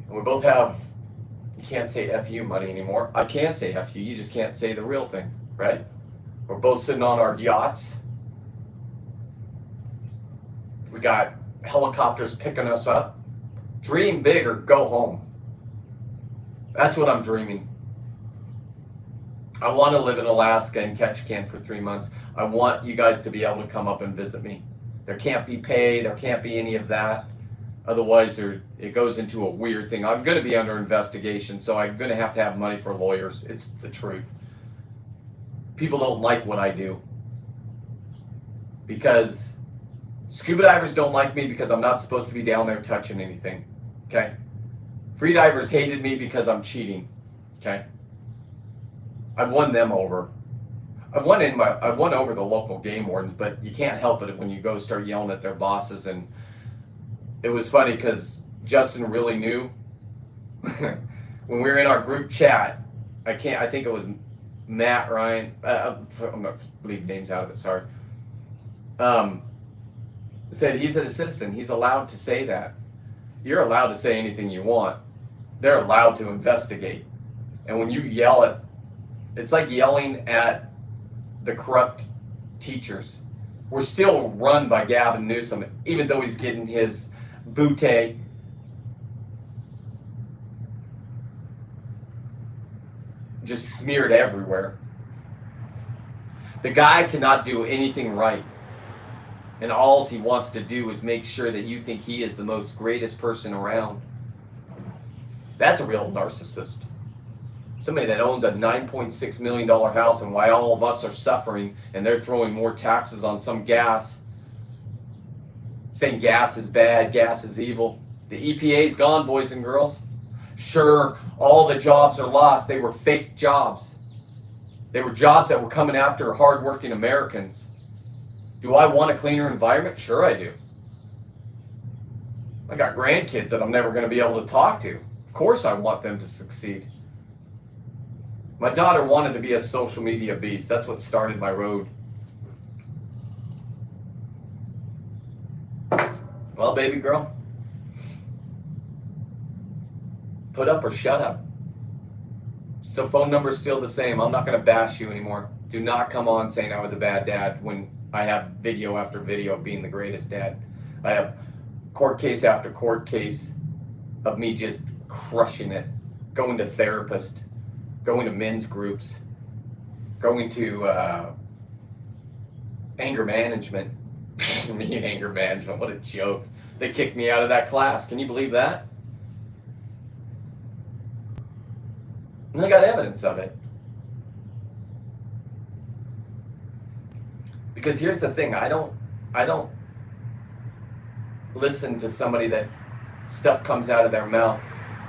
And we both have, you can't say F you money anymore. I can say F you. You just can't say the real thing, right? We're both sitting on our yachts. We got helicopters picking us up. Dream big or go home. That's what I'm dreaming. I want to live in Alaska and catch can for 3 months. I want you guys to be able to come up and visit me. There can't be pay. There can't be any of that. Otherwise, it goes into a weird thing. I'm going to be under investigation, so I'm going to have money for lawyers. It's the truth. People don't like what I do. Because scuba divers don't like me because I'm not supposed to be down there touching anything. Okay? Free divers hated me because I'm cheating. Okay? I've won them over. I've won over the local game wardens, but you can't help it when you go start yelling at their bosses. And it was funny because Justin really knew when we were in our group chat. I think it was Matt, Ryan. I'm not leaving names out of it. Sorry. Said he's a citizen. He's allowed to say that. You're allowed to say anything you want. They're allowed to investigate. And when you yell at, it's like yelling at the corrupt teachers. We're still run by Gavin Newsom, even though he's getting his bootay just smeared everywhere. The guy cannot do anything right. And all he wants to do is make sure that you think he is the most greatest person around. That's a real narcissist. Somebody that owns a $9.6 million house, and why all of us are suffering and they're throwing more taxes on some gas. saying gas is bad, gas is evil. The EPA's gone, boys and girls. Sure, all the jobs are lost. They were fake jobs. They were jobs that were coming after hardworking Americans. Do I want a cleaner environment? Sure I do. I got grandkids that I'm never going to be able to talk to. Of course I want them to succeed. My daughter wanted to be a social media beast. That's what started my road. Well, baby girl, put up or shut up. So phone number's still the same. I'm not going to bash you anymore. Do not come on saying I was a bad dad when I have video after video of being the greatest dad. I have court case after court case of me just crushing it, going to therapists, going to men's groups, going to anger management. Me and anger management, what a joke. They kicked me out of that class. Can you believe that? And I got evidence of it. Because here's the thing, I don't listen to somebody that stuff comes out of their mouth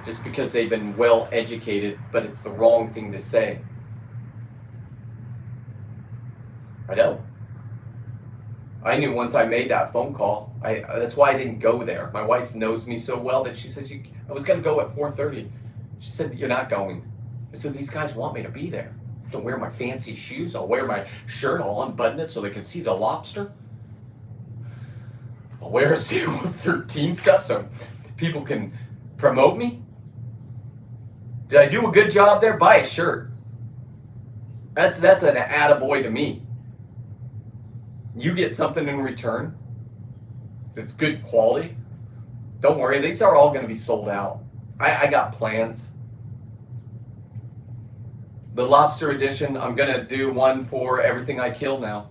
just because they've been well educated, but it's the wrong thing to say. I don't. I knew once I made that phone call, that's why I didn't go there. My wife knows me so well that she said, I was going to go at 4:30. She said, you're not going. I said, these guys want me to be there. I'll wear my fancy shoes. I'll wear my shirt. I'll unbutton it so they can see the lobster. I'll wear a 013 stuff so people can promote me. Did I do a good job there? Buy a shirt. That's an attaboy to me. You get something in return. It's good quality. Don't worry, these are all going to be sold out. I got plans. The lobster edition, I'm going to do one for everything I kill now.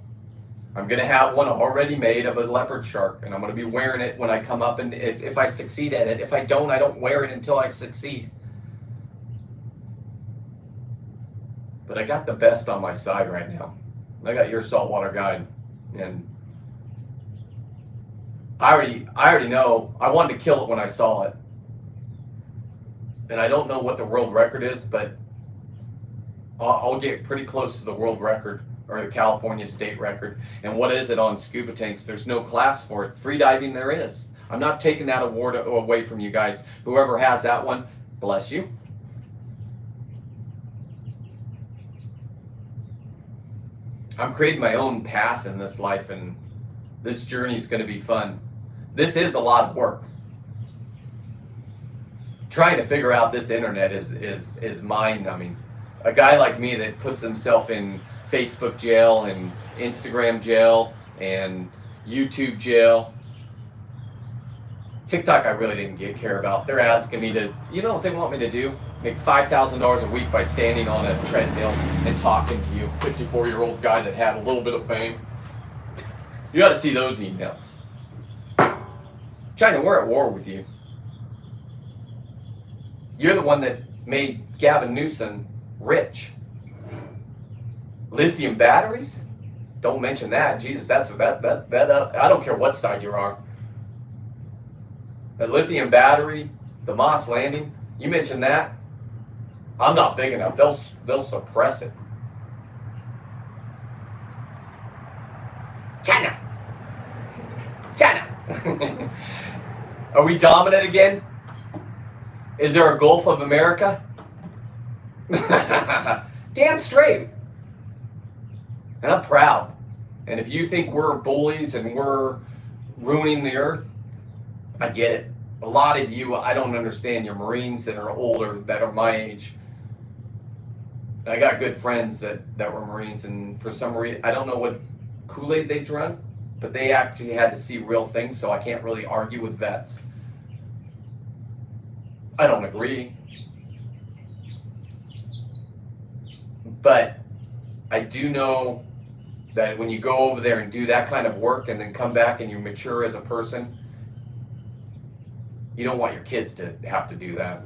I'm going to have one already made of a leopard shark, and I'm going to be wearing it when I come up, and if I succeed at it. If I don't wear it until I succeed. But I got the best on my side right now. I got your saltwater guide. And I already know I wanted to kill it when I saw it. And I don't know what the world record is, but I'll get pretty close to the world record or the California state record. And what is it on scuba tanks? There's no class for it. Free diving there is. I'm not taking that award away from you guys. Whoever has that one, bless you. I'm creating my own path in this life, and this journey is going to be fun. This is a lot of work. Trying to figure out this internet is mind-numbing. A guy like me that puts himself in Facebook jail and Instagram jail and YouTube jail. TikTok I really didn't care about. They're asking me to, you know what they want me to do? Make $5,000 a week by standing on a treadmill and talking to you. 54-year-old guy that had a little bit of fame. You got to see those emails. China, we're at war with you. You're the one that made Gavin Newsom rich. Lithium batteries? Don't mention that. Jesus, that I don't care what side you're on. The lithium battery, the Moss landing, you mentioned that. I'm not big enough. They'll suppress it. China. Are we dominant again? Is there a Gulf of America? Damn straight. And I'm proud. And if you think we're bullies and we're ruining the earth, I get it. A lot of you, I don't understand. You're Marines that are older, that are my age. I got good friends that were Marines, and for some reason, I don't know what Kool-Aid they drank, but they actually had to see real things, so I can't really argue with vets. I don't agree. But I do know that when you go over there and do that kind of work and then come back and you mature as a person, you don't want your kids to have to do that.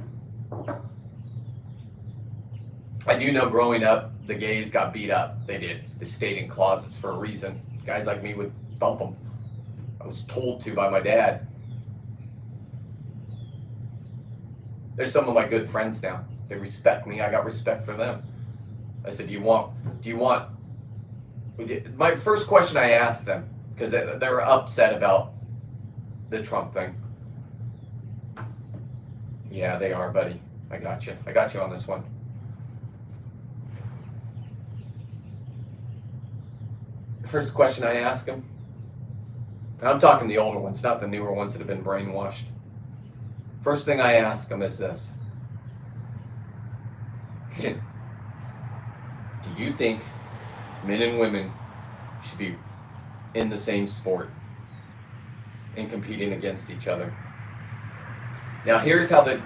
I do know growing up, the gays got beat up. They did. They stayed in closets for a reason. Guys like me would bump them. I was told to by my dad. There's some of my good friends now. They respect me. I got respect for them. I said, do you want, my first question I asked them, because they were upset about the Trump thing. Yeah, they are, buddy. I got you. I got you on this one. The first question I asked them, and I'm talking the older ones, not the newer ones that have been brainwashed. First thing I ask them is this. Do you think men and women should be in the same sport and competing against each other? Now here's how the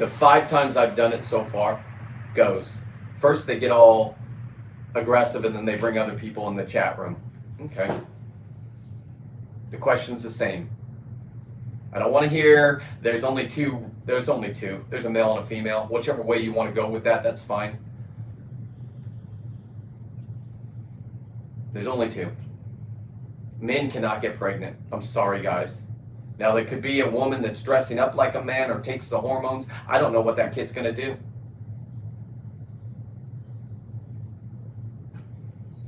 5 times I've done it so far goes. First they get all aggressive and then they bring other people in the chat room. Okay. The question's the same. I don't want to hear there's only two. There's a male and a female. Whichever way you want to go with that, that's fine. There's only 2. Men cannot get pregnant. I'm sorry, guys. Now, there could be a woman that's dressing up like a man or takes the hormones. I don't know what that kid's going to do.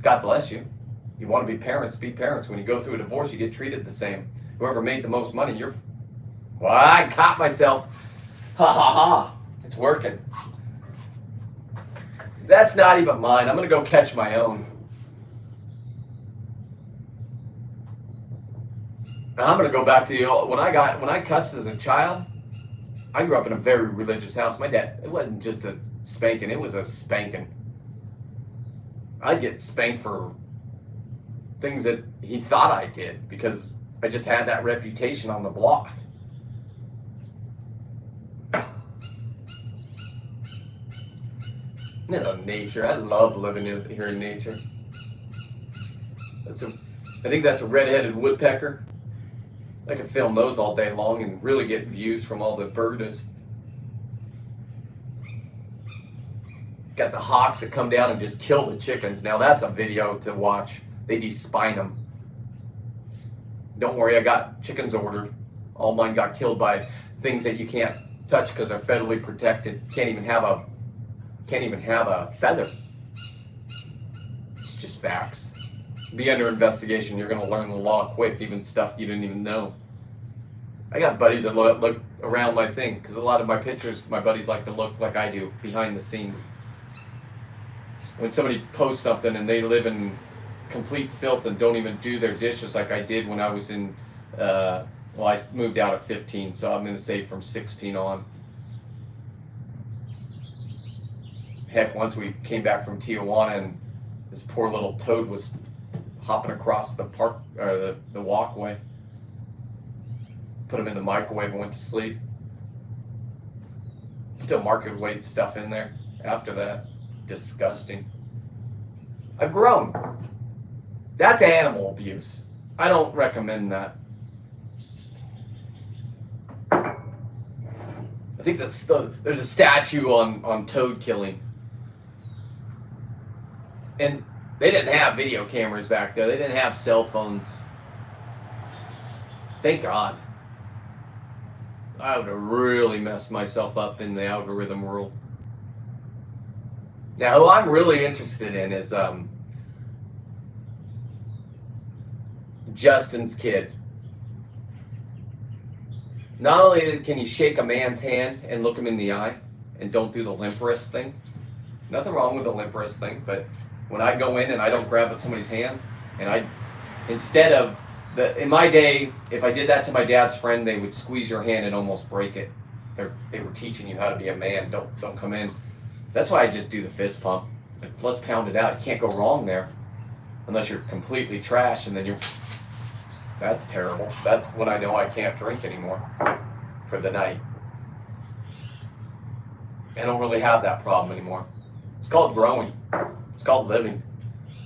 God bless you. You want to be parents, be parents. When you go through a divorce, you get treated the same. Whoever made the most money, you're... Well, I caught myself. Ha ha ha. It's working. That's not even mine. I'm going to go catch my own. And I'm going to go back to the old, when I cussed as a child, I grew up in a very religious house. My dad, it wasn't just a spanking, it was a spanking. I'd get spanked for things that he thought I did because I just had that reputation on the block. You know, nature. I love living here in nature. I think that's a red-headed woodpecker. I could film those all day long and really get views from all the birders. Got the hawks that come down and just kill the chickens. Now that's a video to watch. They despine them. Don't worry, I got chickens ordered. All mine got killed by things that you can't touch because they're federally protected. Can't even have a feather. It's just facts. Be under investigation. You're going to learn the law quick, even stuff you didn't even know. I got buddies that look around my thing because a lot of my pictures, my buddies like to look like I do, behind the scenes. When somebody posts something and they live in complete filth and don't even do their dishes like I did when I was in, I moved out at 15, so I'm going to say from 16 on. Heck, once we came back from Tijuana and this poor little toad was hopping across the park or the walkway. Put him in the microwave and went to sleep. Still microwave stuff in there after that. Disgusting. I've grown. That's animal abuse. I don't recommend that. I think there's a statue on toad killing. And they didn't have video cameras back there. They didn't have cell phones. Thank God. I would have really messed myself up in the algorithm world. Now, who I'm really interested in is Justin's kid. Not only can you shake a man's hand and look him in the eye and don't do the limp wrist thing. Nothing wrong with the limp wrist thing, but when I go in and I don't grab at somebody's hands, and instead of in my day, if I did that to my dad's friend, they would squeeze your hand and almost break it. They were teaching you how to be a man. Don't come in. That's why I just do the fist pump. Let's pound it out. You can't go wrong there, unless you're completely trash, and then that's terrible. That's when I know I can't drink anymore for the night. I don't really have that problem anymore. It's called growing. It's called living.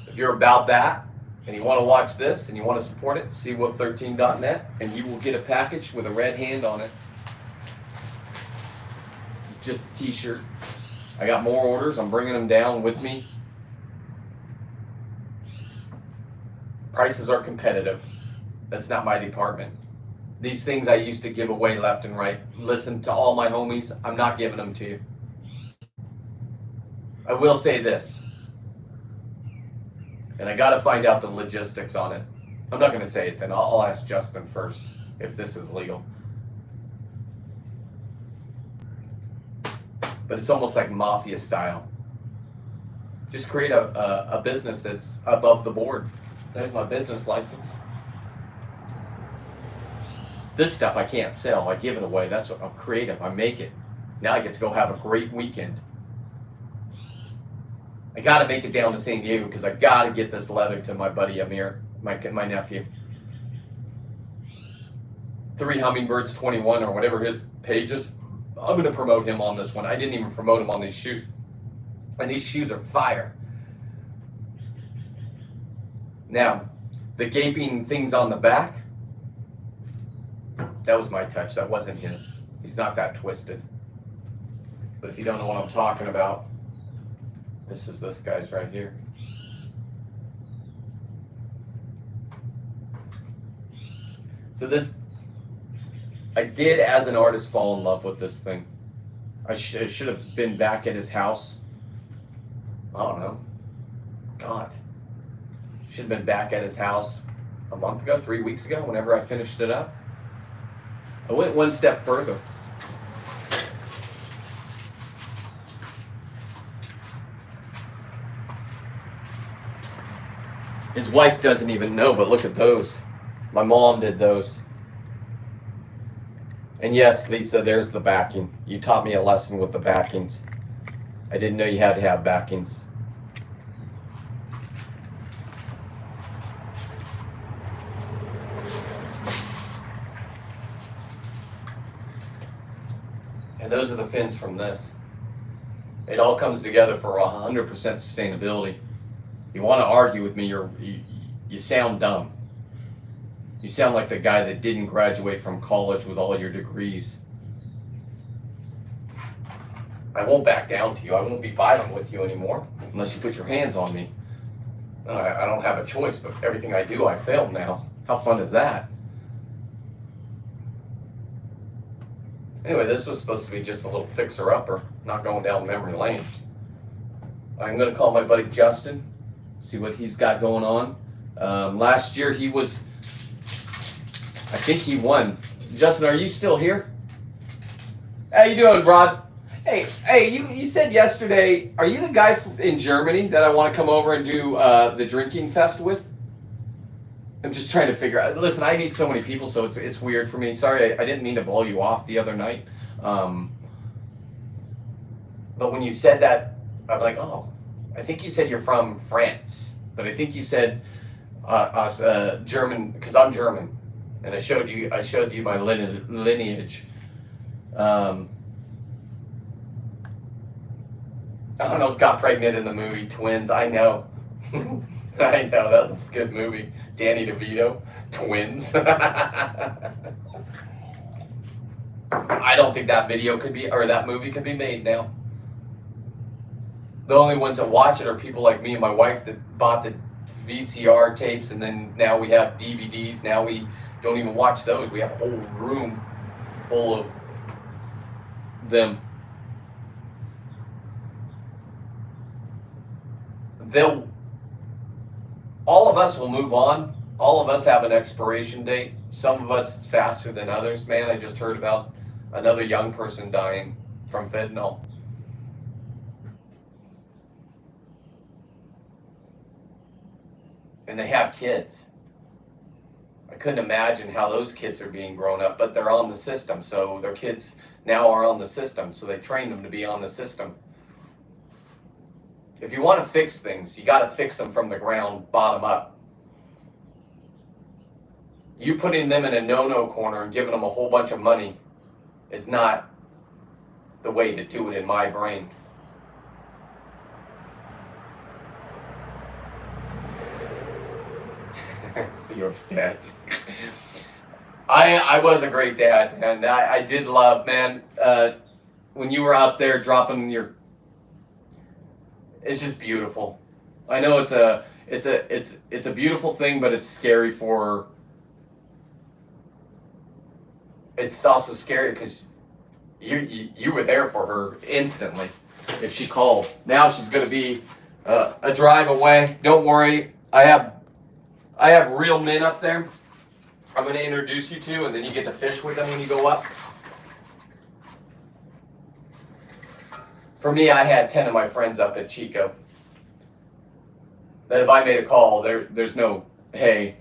If you're about that, and you want to watch this, and you want to support it, cwolf13.net, and you will get a package with a red hand on it. Just a t-shirt. I got more orders. I'm bringing them down with me. Prices are competitive. That's not my department. These things I used to give away left and right. Listen to all my homies, I'm not giving them to you. I will say this, and I got to find out the logistics on it. I'm not going to say it then. I'll ask Justin first if this is legal. But it's almost like mafia style. Just create a business that's above the board. There's my business license. This stuff I can't sell. I give it away. That's what I'm creative. I make it. Now I get to go have a great weekend. I got to make it down to San Diego because I got to get this leather to my buddy Amir, my nephew. 3 Hummingbirds 21 or whatever his page is. I'm going to promote him on this one. I didn't even promote him on these shoes. And these shoes are fire. Now, the gaping things on the back, that was my touch. That wasn't his. He's not that twisted. But if you don't know what I'm talking about, this is this guy's right here. So this, I did as an artist fall in love with this thing. I should have been back at his house. I don't know. God. Should have been back at his house a month ago, 3 weeks ago, whenever I finished it up. I went one step further. His wife doesn't even know, but look at those. My mom did those. And yes, Lisa, there's the backing. You taught me a lesson with the backings. I didn't know you had to have backings. And those are the fins from this. It all comes together for 100% sustainability. You want to argue with me, you sound dumb. You sound like the guy that didn't graduate from college with all your degrees. I won't back down to you. I won't be violent with you anymore unless you put your hands on me. I don't have a choice, but everything I do, I film now. How fun is that? Anyway, this was supposed to be just a little fixer-upper, not going down memory lane. I'm going to call my buddy Justin, see what he's got going on. Last year he was, I think he won. Justin, are you still here? How you doing, Rod? Hey, you said yesterday, are you the guy in Germany that I want to come over and do the drinking fest with? I'm just trying to figure out. Listen, I meet so many people, so it's weird for me. Sorry, I didn't mean to blow you off the other night. But when you said that, I'm like, oh, I think you said you're from France, but I think you said German because I'm German, and I showed you my lineage. I don't know. Got pregnant in the movie Twins. I know. I know, that was a good movie. Danny DeVito, Twins. I don't think that movie could be made now. The only ones that watch it are people like me and my wife that bought the VCR tapes, and then now we have DVDs. Now we don't even watch those. We have a whole room full of them. All of us will move on. All of us have an expiration date. Some of us it's faster than others. Man, I just heard about another young person dying from fentanyl. And they have kids. I couldn't imagine how those kids are being grown up, but they're on the system. So their kids now are on the system. So they train them to be on the system. If you want to fix things, you got to fix them from the ground, bottom up. You putting them in a no-no corner and giving them a whole bunch of money is not the way to do it in my brain. See your stats. I was a great dad, and I did love, man, when you were out there dropping your. It's just beautiful. I know it's a beautiful thing, but it's scary for it's also scary because you were there for her instantly if she called. Now she's going to be a drive away. Don't worry, I have real men up there. I'm going to introduce you to, and then you get to fish with them when you go up. For me, I had 10 of my friends up at Chico. That if I made a call, there's no, hey,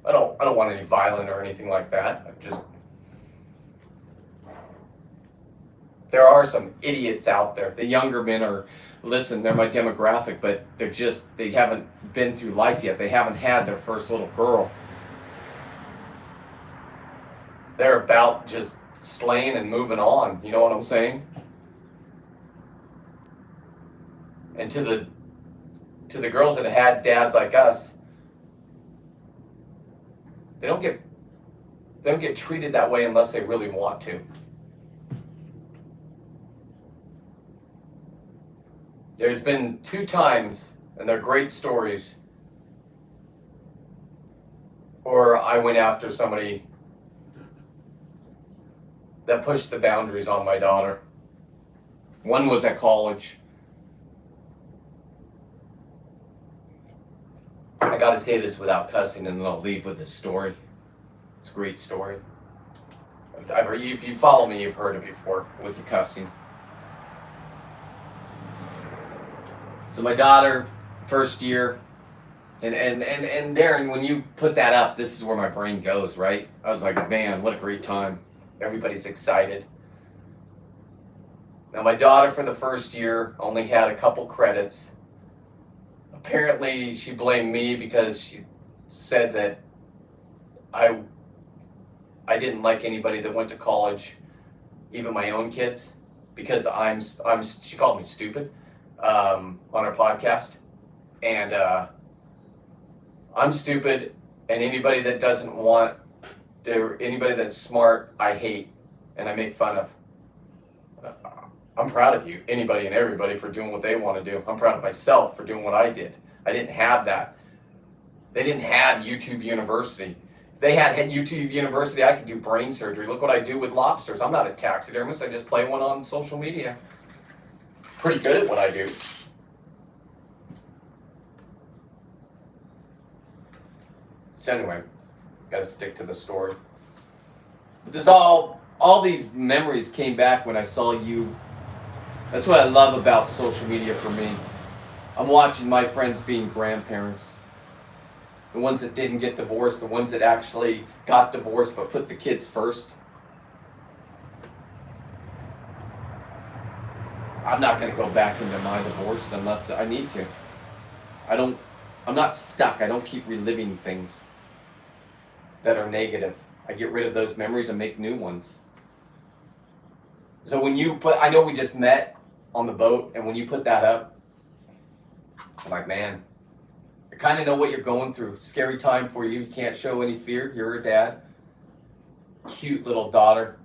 I don't want any violent or anything like that. There are some idiots out there. The younger men are, listen, they're my demographic, but they haven't been through life yet. They haven't had their first little girl. They're about just slaying and moving on. You know what I'm saying? And to the girls that had dads like us, they don't get treated that way unless they really want to. There's been 2 times, and they're great stories, where I went after somebody that pushed the boundaries on my daughter. One was at college. I gotta say this without cussing, and then I'll leave with this story. It's a great story. If you follow me, you've heard it before with the cussing. So my daughter, first year, and Darren, when you put that up, this is where my brain goes, right? I was like, man, what a great time. Everybody's excited. Now my daughter for the first year only had a couple credits. Apparently she blamed me because she said that I didn't like anybody that went to college, even my own kids, because she called me stupid on her podcast, and I'm stupid, and anybody that doesn't want, anybody that's smart, I hate and I make fun of. I'm proud of you, anybody and everybody, for doing what they want to do. I'm proud of myself for doing what I did. I didn't have that. They didn't have YouTube University. If they had YouTube University, I could do brain surgery. Look what I do with lobsters. I'm not a taxidermist. I just play one on social media. Pretty good at what I do. So anyway, gotta stick to the story. But there's all these memories came back when I saw you. That's what I love about social media for me. I'm watching my friends being grandparents. The ones that didn't get divorced, the ones that actually got divorced but put the kids first. I'm not going to go back into my divorce unless I need to. I'm not stuck. I don't keep reliving things that are negative. I get rid of those memories and make new ones. So when you I know we just met on the boat, and when you put that up, I'm like, man, I kind of know what you're going through. Scary time for you. You can't show any fear. You're a dad. Cute little daughter.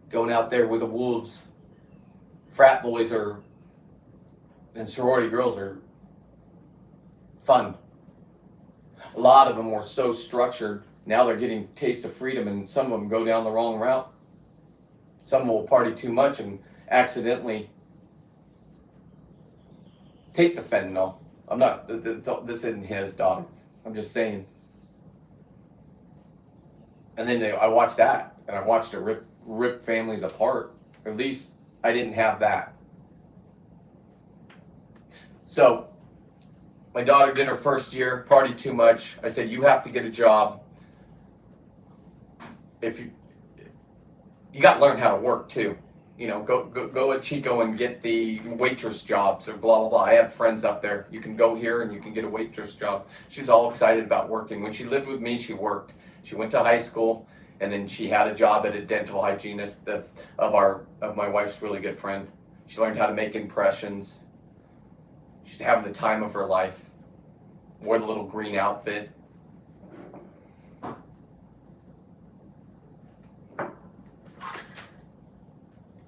Going out there with the wolves. Frat boys and sorority girls are fun. A lot of them were so structured. Now they're getting taste of freedom, and some of them go down the wrong route. Some will party too much and accidentally take the fentanyl. I'm not, this isn't his daughter. I'm just saying. And then I watched that, and I watched it rip families apart. At least I didn't have that. So, my daughter did her first year, partied too much. I said, you have to get a job. If you got to learn how to work too. You know, go at Chico and get the waitress jobs or blah, blah, blah. I have friends up there. You can go here and you can get a waitress job. She was all excited about working. When she lived with me, she worked. She went to high school, and then she had a job at a dental hygienist of my wife's really good friend. She learned how to make impressions. She's having the time of her life. Wore the little green outfit.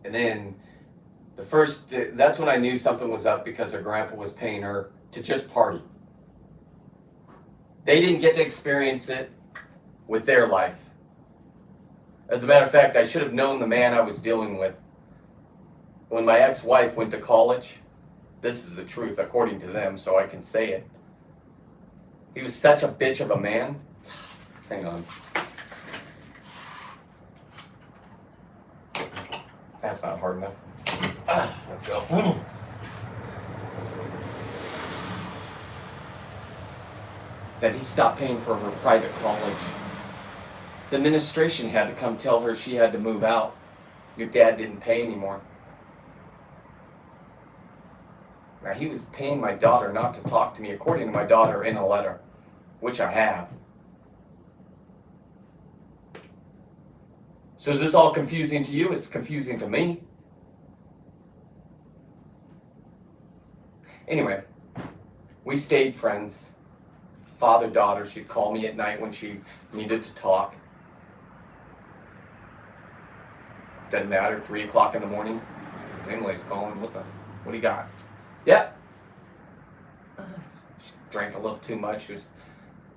And then that's when I knew something was up, because her grandpa was paying her to just party. They didn't get to experience it with their life. As a matter of fact, I should have known the man I was dealing with. When my ex-wife went to college, this is the truth according to them, so I can say it. He was such a bitch of a man. Hang on. That's not hard enough. Let's go. That he stopped paying for her private college. The administration had to come tell her she had to move out. Your dad didn't pay anymore. Now, he was paying my daughter not to talk to me, according to my daughter, in a letter, which I have. So is this all confusing to you? It's confusing to me. Anyway, we stayed friends. Father-daughter. She'd call me at night when she needed to talk. Doesn't matter, 3 o'clock in the morning. Emily's calling. What do you got? Yep. She drank a little too much. She was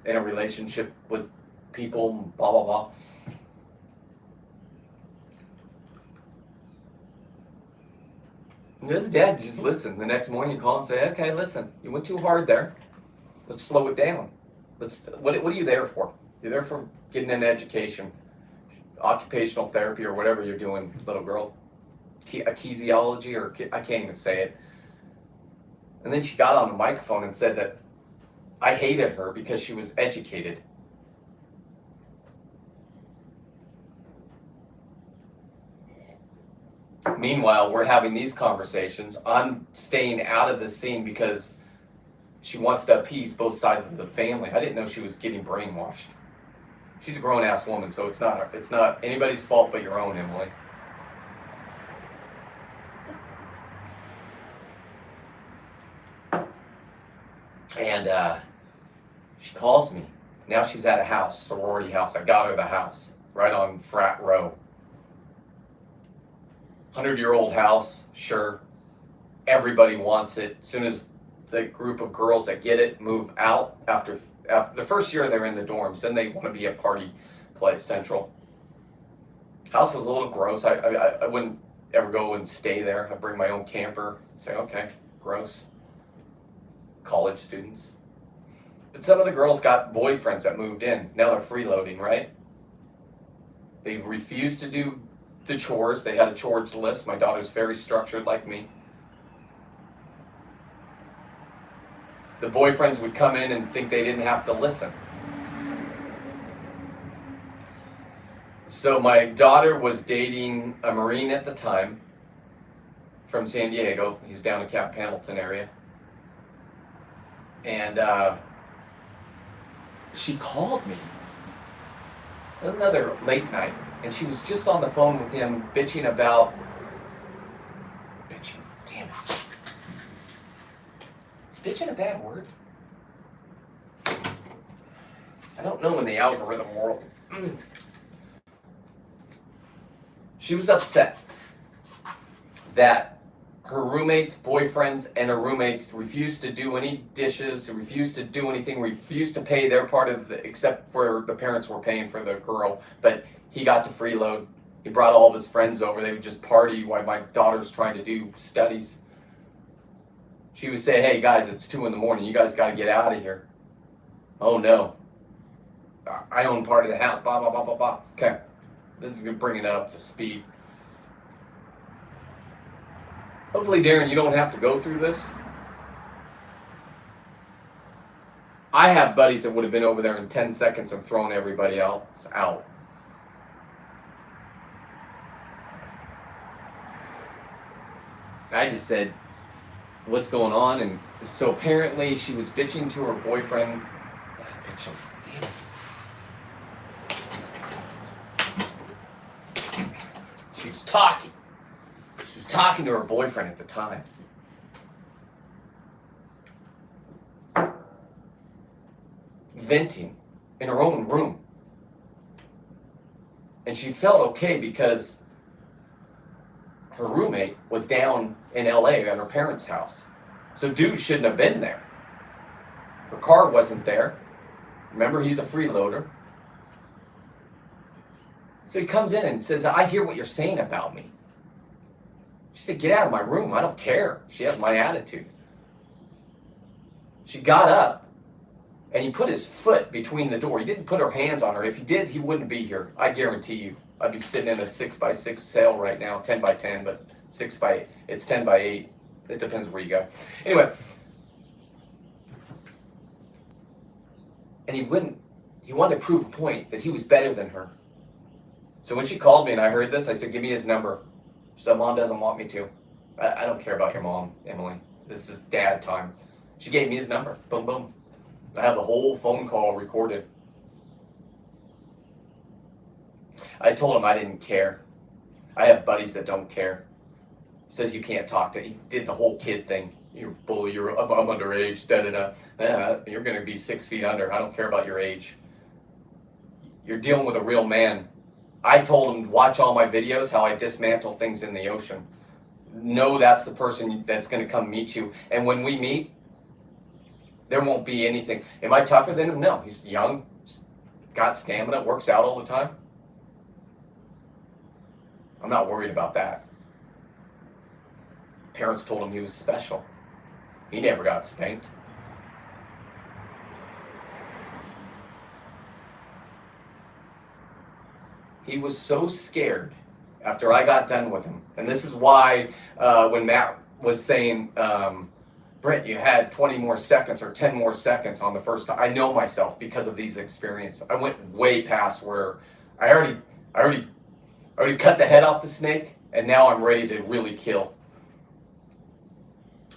in a relationship with people, blah, blah, blah. And his dad just listened. The next morning, you call and say, okay, listen, you went too hard there. Let's slow it down. What are you there for? You're there for getting an education, occupational therapy, or whatever you're doing, little girl. Kinesiology, or I can't even say it. And then she got on the microphone and said that I hated her because she was educated. Meanwhile, we're having these conversations. I'm staying out of the scene because she wants to appease both sides of the family. I didn't know she was getting brainwashed. She's a grown-ass woman, so it's not anybody's fault but your own, Emily. And she calls me. Now she's at a house, sorority house. I got her the house, right on Frat Row. 100-year-old house, sure. Everybody wants it. As soon as the group of girls that get it move out after the first year they're in the dorms, then they want to be a party place central. House was a little gross. I wouldn't ever go and stay there. I'd bring my own camper. Say, okay, gross. College students. But some of the girls got boyfriends that moved in. Now they're freeloading, right? They refused to do the chores. They had a chores list. My daughter's very structured like me. The boyfriends would come in and think they didn't have to listen. So my daughter was dating a Marine at the time from San Diego. He's down in Camp Hamilton area. And she called me another late night, and she was just on the phone with him bitching about... Bitching, damn it. Is bitching a bad word? I don't know in the algorithm world. She was upset that her roommates, boyfriends, and her roommates refused to do any dishes, refused to do anything, refused to pay their part of the, except for the parents were paying for the girl, but he got to freeload. He brought all of his friends over. They would just party while my daughter's trying to do studies. She would say, hey guys, it's 2 a.m. You guys got to get out of here. Oh no. I own part of the house. Blah, blah, blah, blah, blah. Okay. This is bringing it up to speed. Hopefully, Darren, you don't have to go through this. I have buddies that would have been over there in 10 seconds and thrown everybody else out. I just said, what's going on? And so apparently she was bitching to her boyfriend. Bitching. She was talking. She was talking to her boyfriend at the time. Venting in her own room. And she felt okay because her roommate was down in LA at her parents' house. So dude shouldn't have been there. Her car wasn't there. Remember, he's a freeloader. So he comes in and says, I hear what you're saying about me. She said, get out of my room. I don't care. She has my attitude. She got up and he put his foot between the door. He didn't put her hands on her. If he did, he wouldn't be here. I guarantee you. I'd be sitting in a 6x6 cell right now, 10x10, but it's 10x8. It depends where you go. Anyway. And he wanted to prove a point that he was better than her. So when she called me and I heard this, I said, give me his number. She said, Mom doesn't want me to. I don't care about your mom, Emily. This is dad time. She gave me his number. Boom, boom. I have the whole phone call recorded. I told him I didn't care. I have buddies that don't care. He says you can't talk to. He did the whole kid thing. You're a bully. I'm underage. Da da da. You're going to be 6 feet under. I don't care about your age. You're dealing with a real man. I told him to watch all my videos, how I dismantle things in the ocean. Know that's the person that's going to come meet you. And when we meet, there won't be anything. Am I tougher than him? No. He's young, got stamina, works out all the time. I'm not worried about that. Parents told him he was special. He never got spanked. He was so scared after I got done with him. And this is why when Matt was saying, Brent, you had 20 more seconds or 10 more seconds on the first time. I know myself because of these experiences. I went way past where I already cut the head off the snake, and now I'm ready to really kill.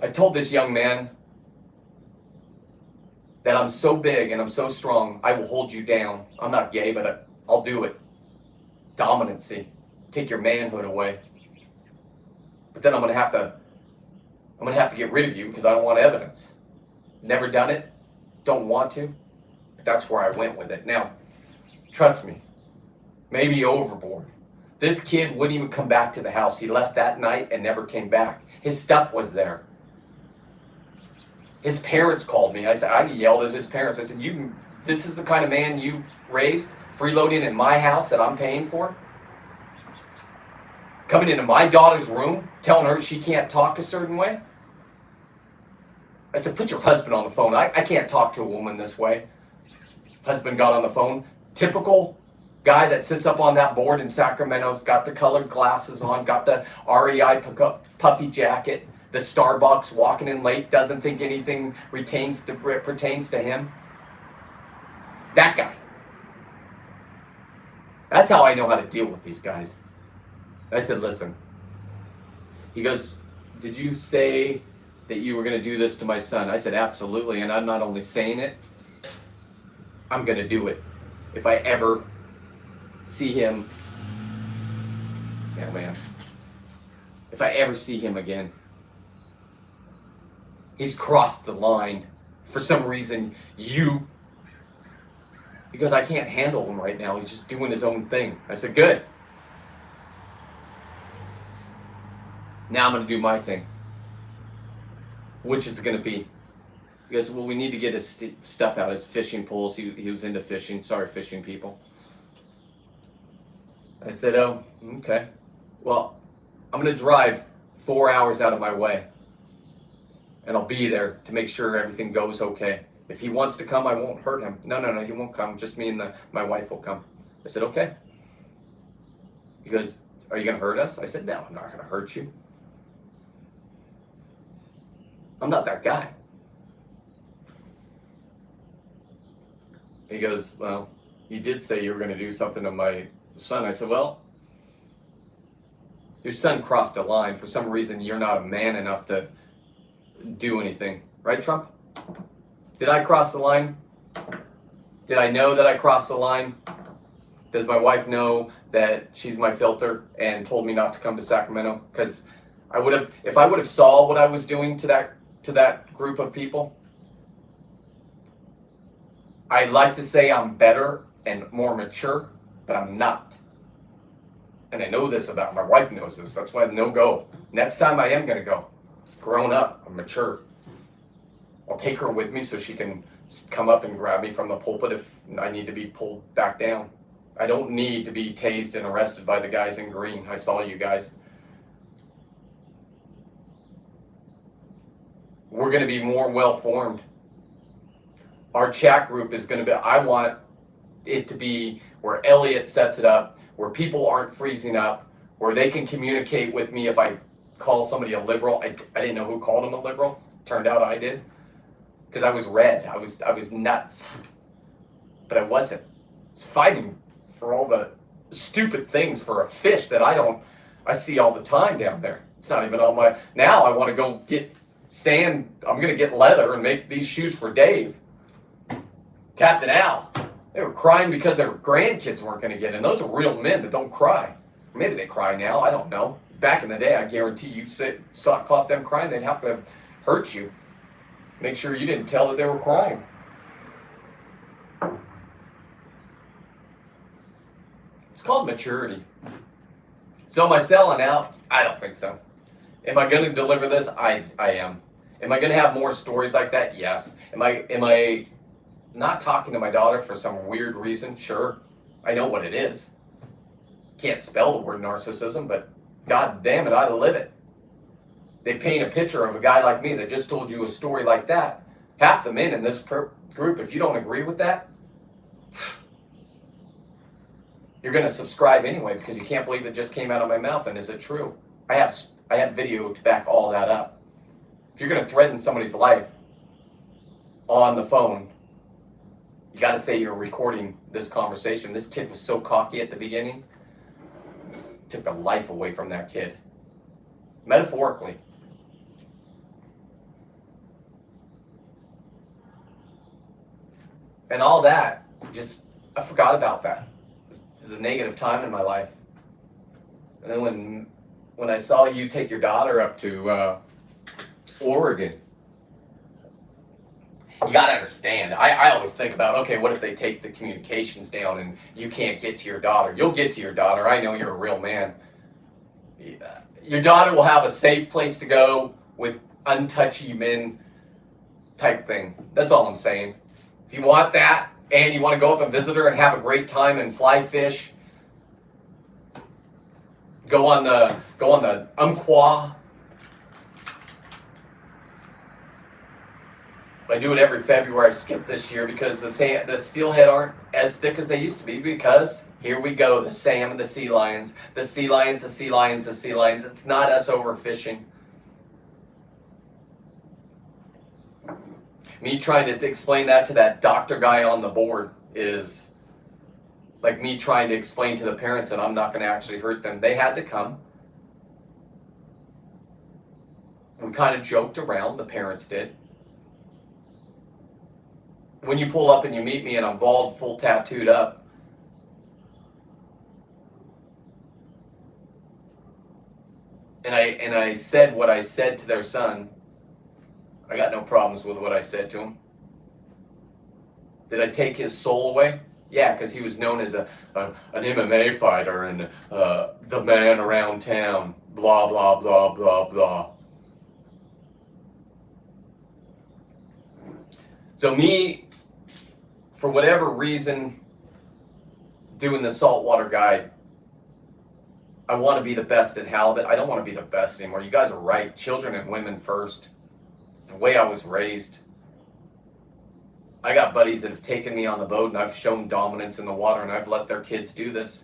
I told this young man that I'm so big and I'm so strong, I will hold you down. I'm not gay, but I'll do it. Dominancy. Take your manhood away. But then I'm gonna have to get rid of you because I don't want evidence. Never done it. Don't want to. But that's where I went with it. Now, trust me, maybe overboard. This kid wouldn't even come back to the house. He left that night and never came back. His stuff was there. His parents called me. I yelled at his parents. I said, this is the kind of man you raised? Freeloading in my house that I'm paying for? Coming into my daughter's room, telling her she can't talk a certain way? I said, put your husband on the phone. I can't talk to a woman this way. Husband got on the phone. Typical guy that sits up on that board in Sacramento's got the colored glasses on, got the REI puffy jacket, the Starbucks, walking in late, doesn't think anything pertains to him. That guy. That's how I know how to deal with these guys. I said, listen. He goes, did you say that you were going to do this to my son? I said, absolutely. And I'm not only saying it, I'm going to do it. If I ever see him, if I ever see him again, he's crossed the line. For some reason, because I can't handle him right now. He's just doing his own thing. I said, good. Now I'm going to do my thing. Which is going to be, he goes, well, we need to get his stuff out, his fishing poles. He was into fishing. Sorry, fishing people. I said, oh, okay. Well, I'm going to drive 4 hours out of my way. And I'll be there to make sure everything goes okay. If he wants to come, I won't hurt him. No, he won't come. Just me and my wife will come. I said, okay. He goes, are you going to hurt us? I said, no, I'm not going to hurt you. I'm not that guy. He goes, well, you did say you were going to do something to my son. I said, well, your son crossed a line. For some reason, you're not a man enough to do anything. Right, Trump? Did I cross the line? Did I know that I crossed the line? Does my wife know that she's my filter and told me not to come to Sacramento? Because if I would have saw what I was doing to that group of people, I'd like to say I'm better and more mature, but I'm not. And I know this about my wife knows this. That's why no go. Next time I am going to go. Grown up, I'm mature. I'll take her with me so she can come up and grab me from the pulpit if I need to be pulled back down. I don't need to be tased and arrested by the guys in green. I saw you guys. We're going to be more well-formed. Our chat group is going to be, I want it to be where Elliot sets it up, where people aren't freezing up, where they can communicate with me if I call somebody a liberal. I didn't know who called him a liberal. Turned out I did. Because I was red. I was nuts. But I wasn't. I was fighting for all the stupid things for a fish that I see all the time down there. It's not even on my, now I want to go get sand. I'm going to get leather and make these shoes for Dave. Captain Al. They were crying because their grandkids weren't going to get in. Those are real men that don't cry. Maybe they cry now. I don't know. Back in the day, I guarantee you caught them crying, they'd have to hurt you. Make sure you didn't tell that they were crying. It's called maturity. So am I selling out? I don't think so. Am I going to deliver this? I am. Am I going to have more stories like that? Yes. Am I not talking to my daughter for some weird reason? Sure. I know what it is. Can't spell the word narcissism, but God damn it, I live it. They paint a picture of a guy like me that just told you a story like that. Half the men in this group, if you don't agree with that, you're going to subscribe anyway because you can't believe it just came out of my mouth. And is it true? I have video to back all that up. If you're going to threaten somebody's life on the phone, you got to say you're recording this conversation. This kid was so cocky at the beginning. Took the life away from that kid. Metaphorically. And all that, I forgot about that. It was a negative time in my life. And then when I saw you take your daughter up to Oregon, you gotta understand, I always think about, okay, what if they take the communications down and you can't get to your daughter? You'll get to your daughter. I know you're a real man. Your daughter will have a safe place to go with untouchy men type thing. That's all I'm saying. If you want that and you want to go up and visit her and have a great time and fly fish, go on the Umpqua. I do it every February. I skip this year because the steelhead aren't as thick as they used to be because here we go, the salmon, the sea lions, the sea lions, the sea lions, the sea lions. It's not us overfishing. Me trying to explain that to that doctor guy on the board is like me trying to explain to the parents that I'm not going to actually hurt them. They had to come. We kind of joked around, the parents did. When you pull up and you meet me and I'm bald, full tattooed up, and I said what I said to their son, I got no problems with what I said to him. Did I take his soul away? Yeah, because he was known as an MMA fighter and the man around town, blah, blah, blah, blah, blah. So me, for whatever reason, doing the saltwater guide, I want to be the best at halibut. I don't want to be the best anymore. You guys are right. Children and women first. It's the way I was raised. I got buddies that have taken me on the boat and I've shown dominance in the water and I've let their kids do this.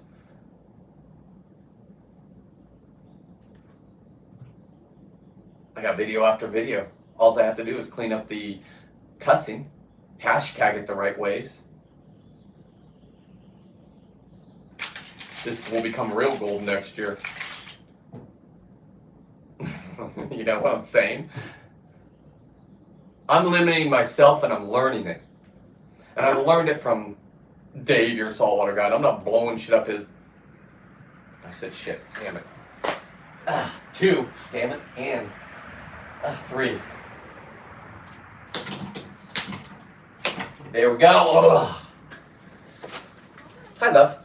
I got video after video. All I have to do is clean up the cussing, hashtag it the right ways. This will become real gold next year. You know what I'm saying? I'm limiting myself and I'm learning it. And I learned it from Dave, your saltwater guide. I'm not blowing shit up his... I said shit, damn it. 2, damn it, and 3. There we go. Ugh. Hi, love.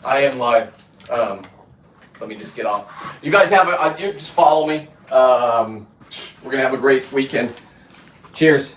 I am live. Let me just get off. You guys have you just follow me. We're gonna have a great weekend. Cheers.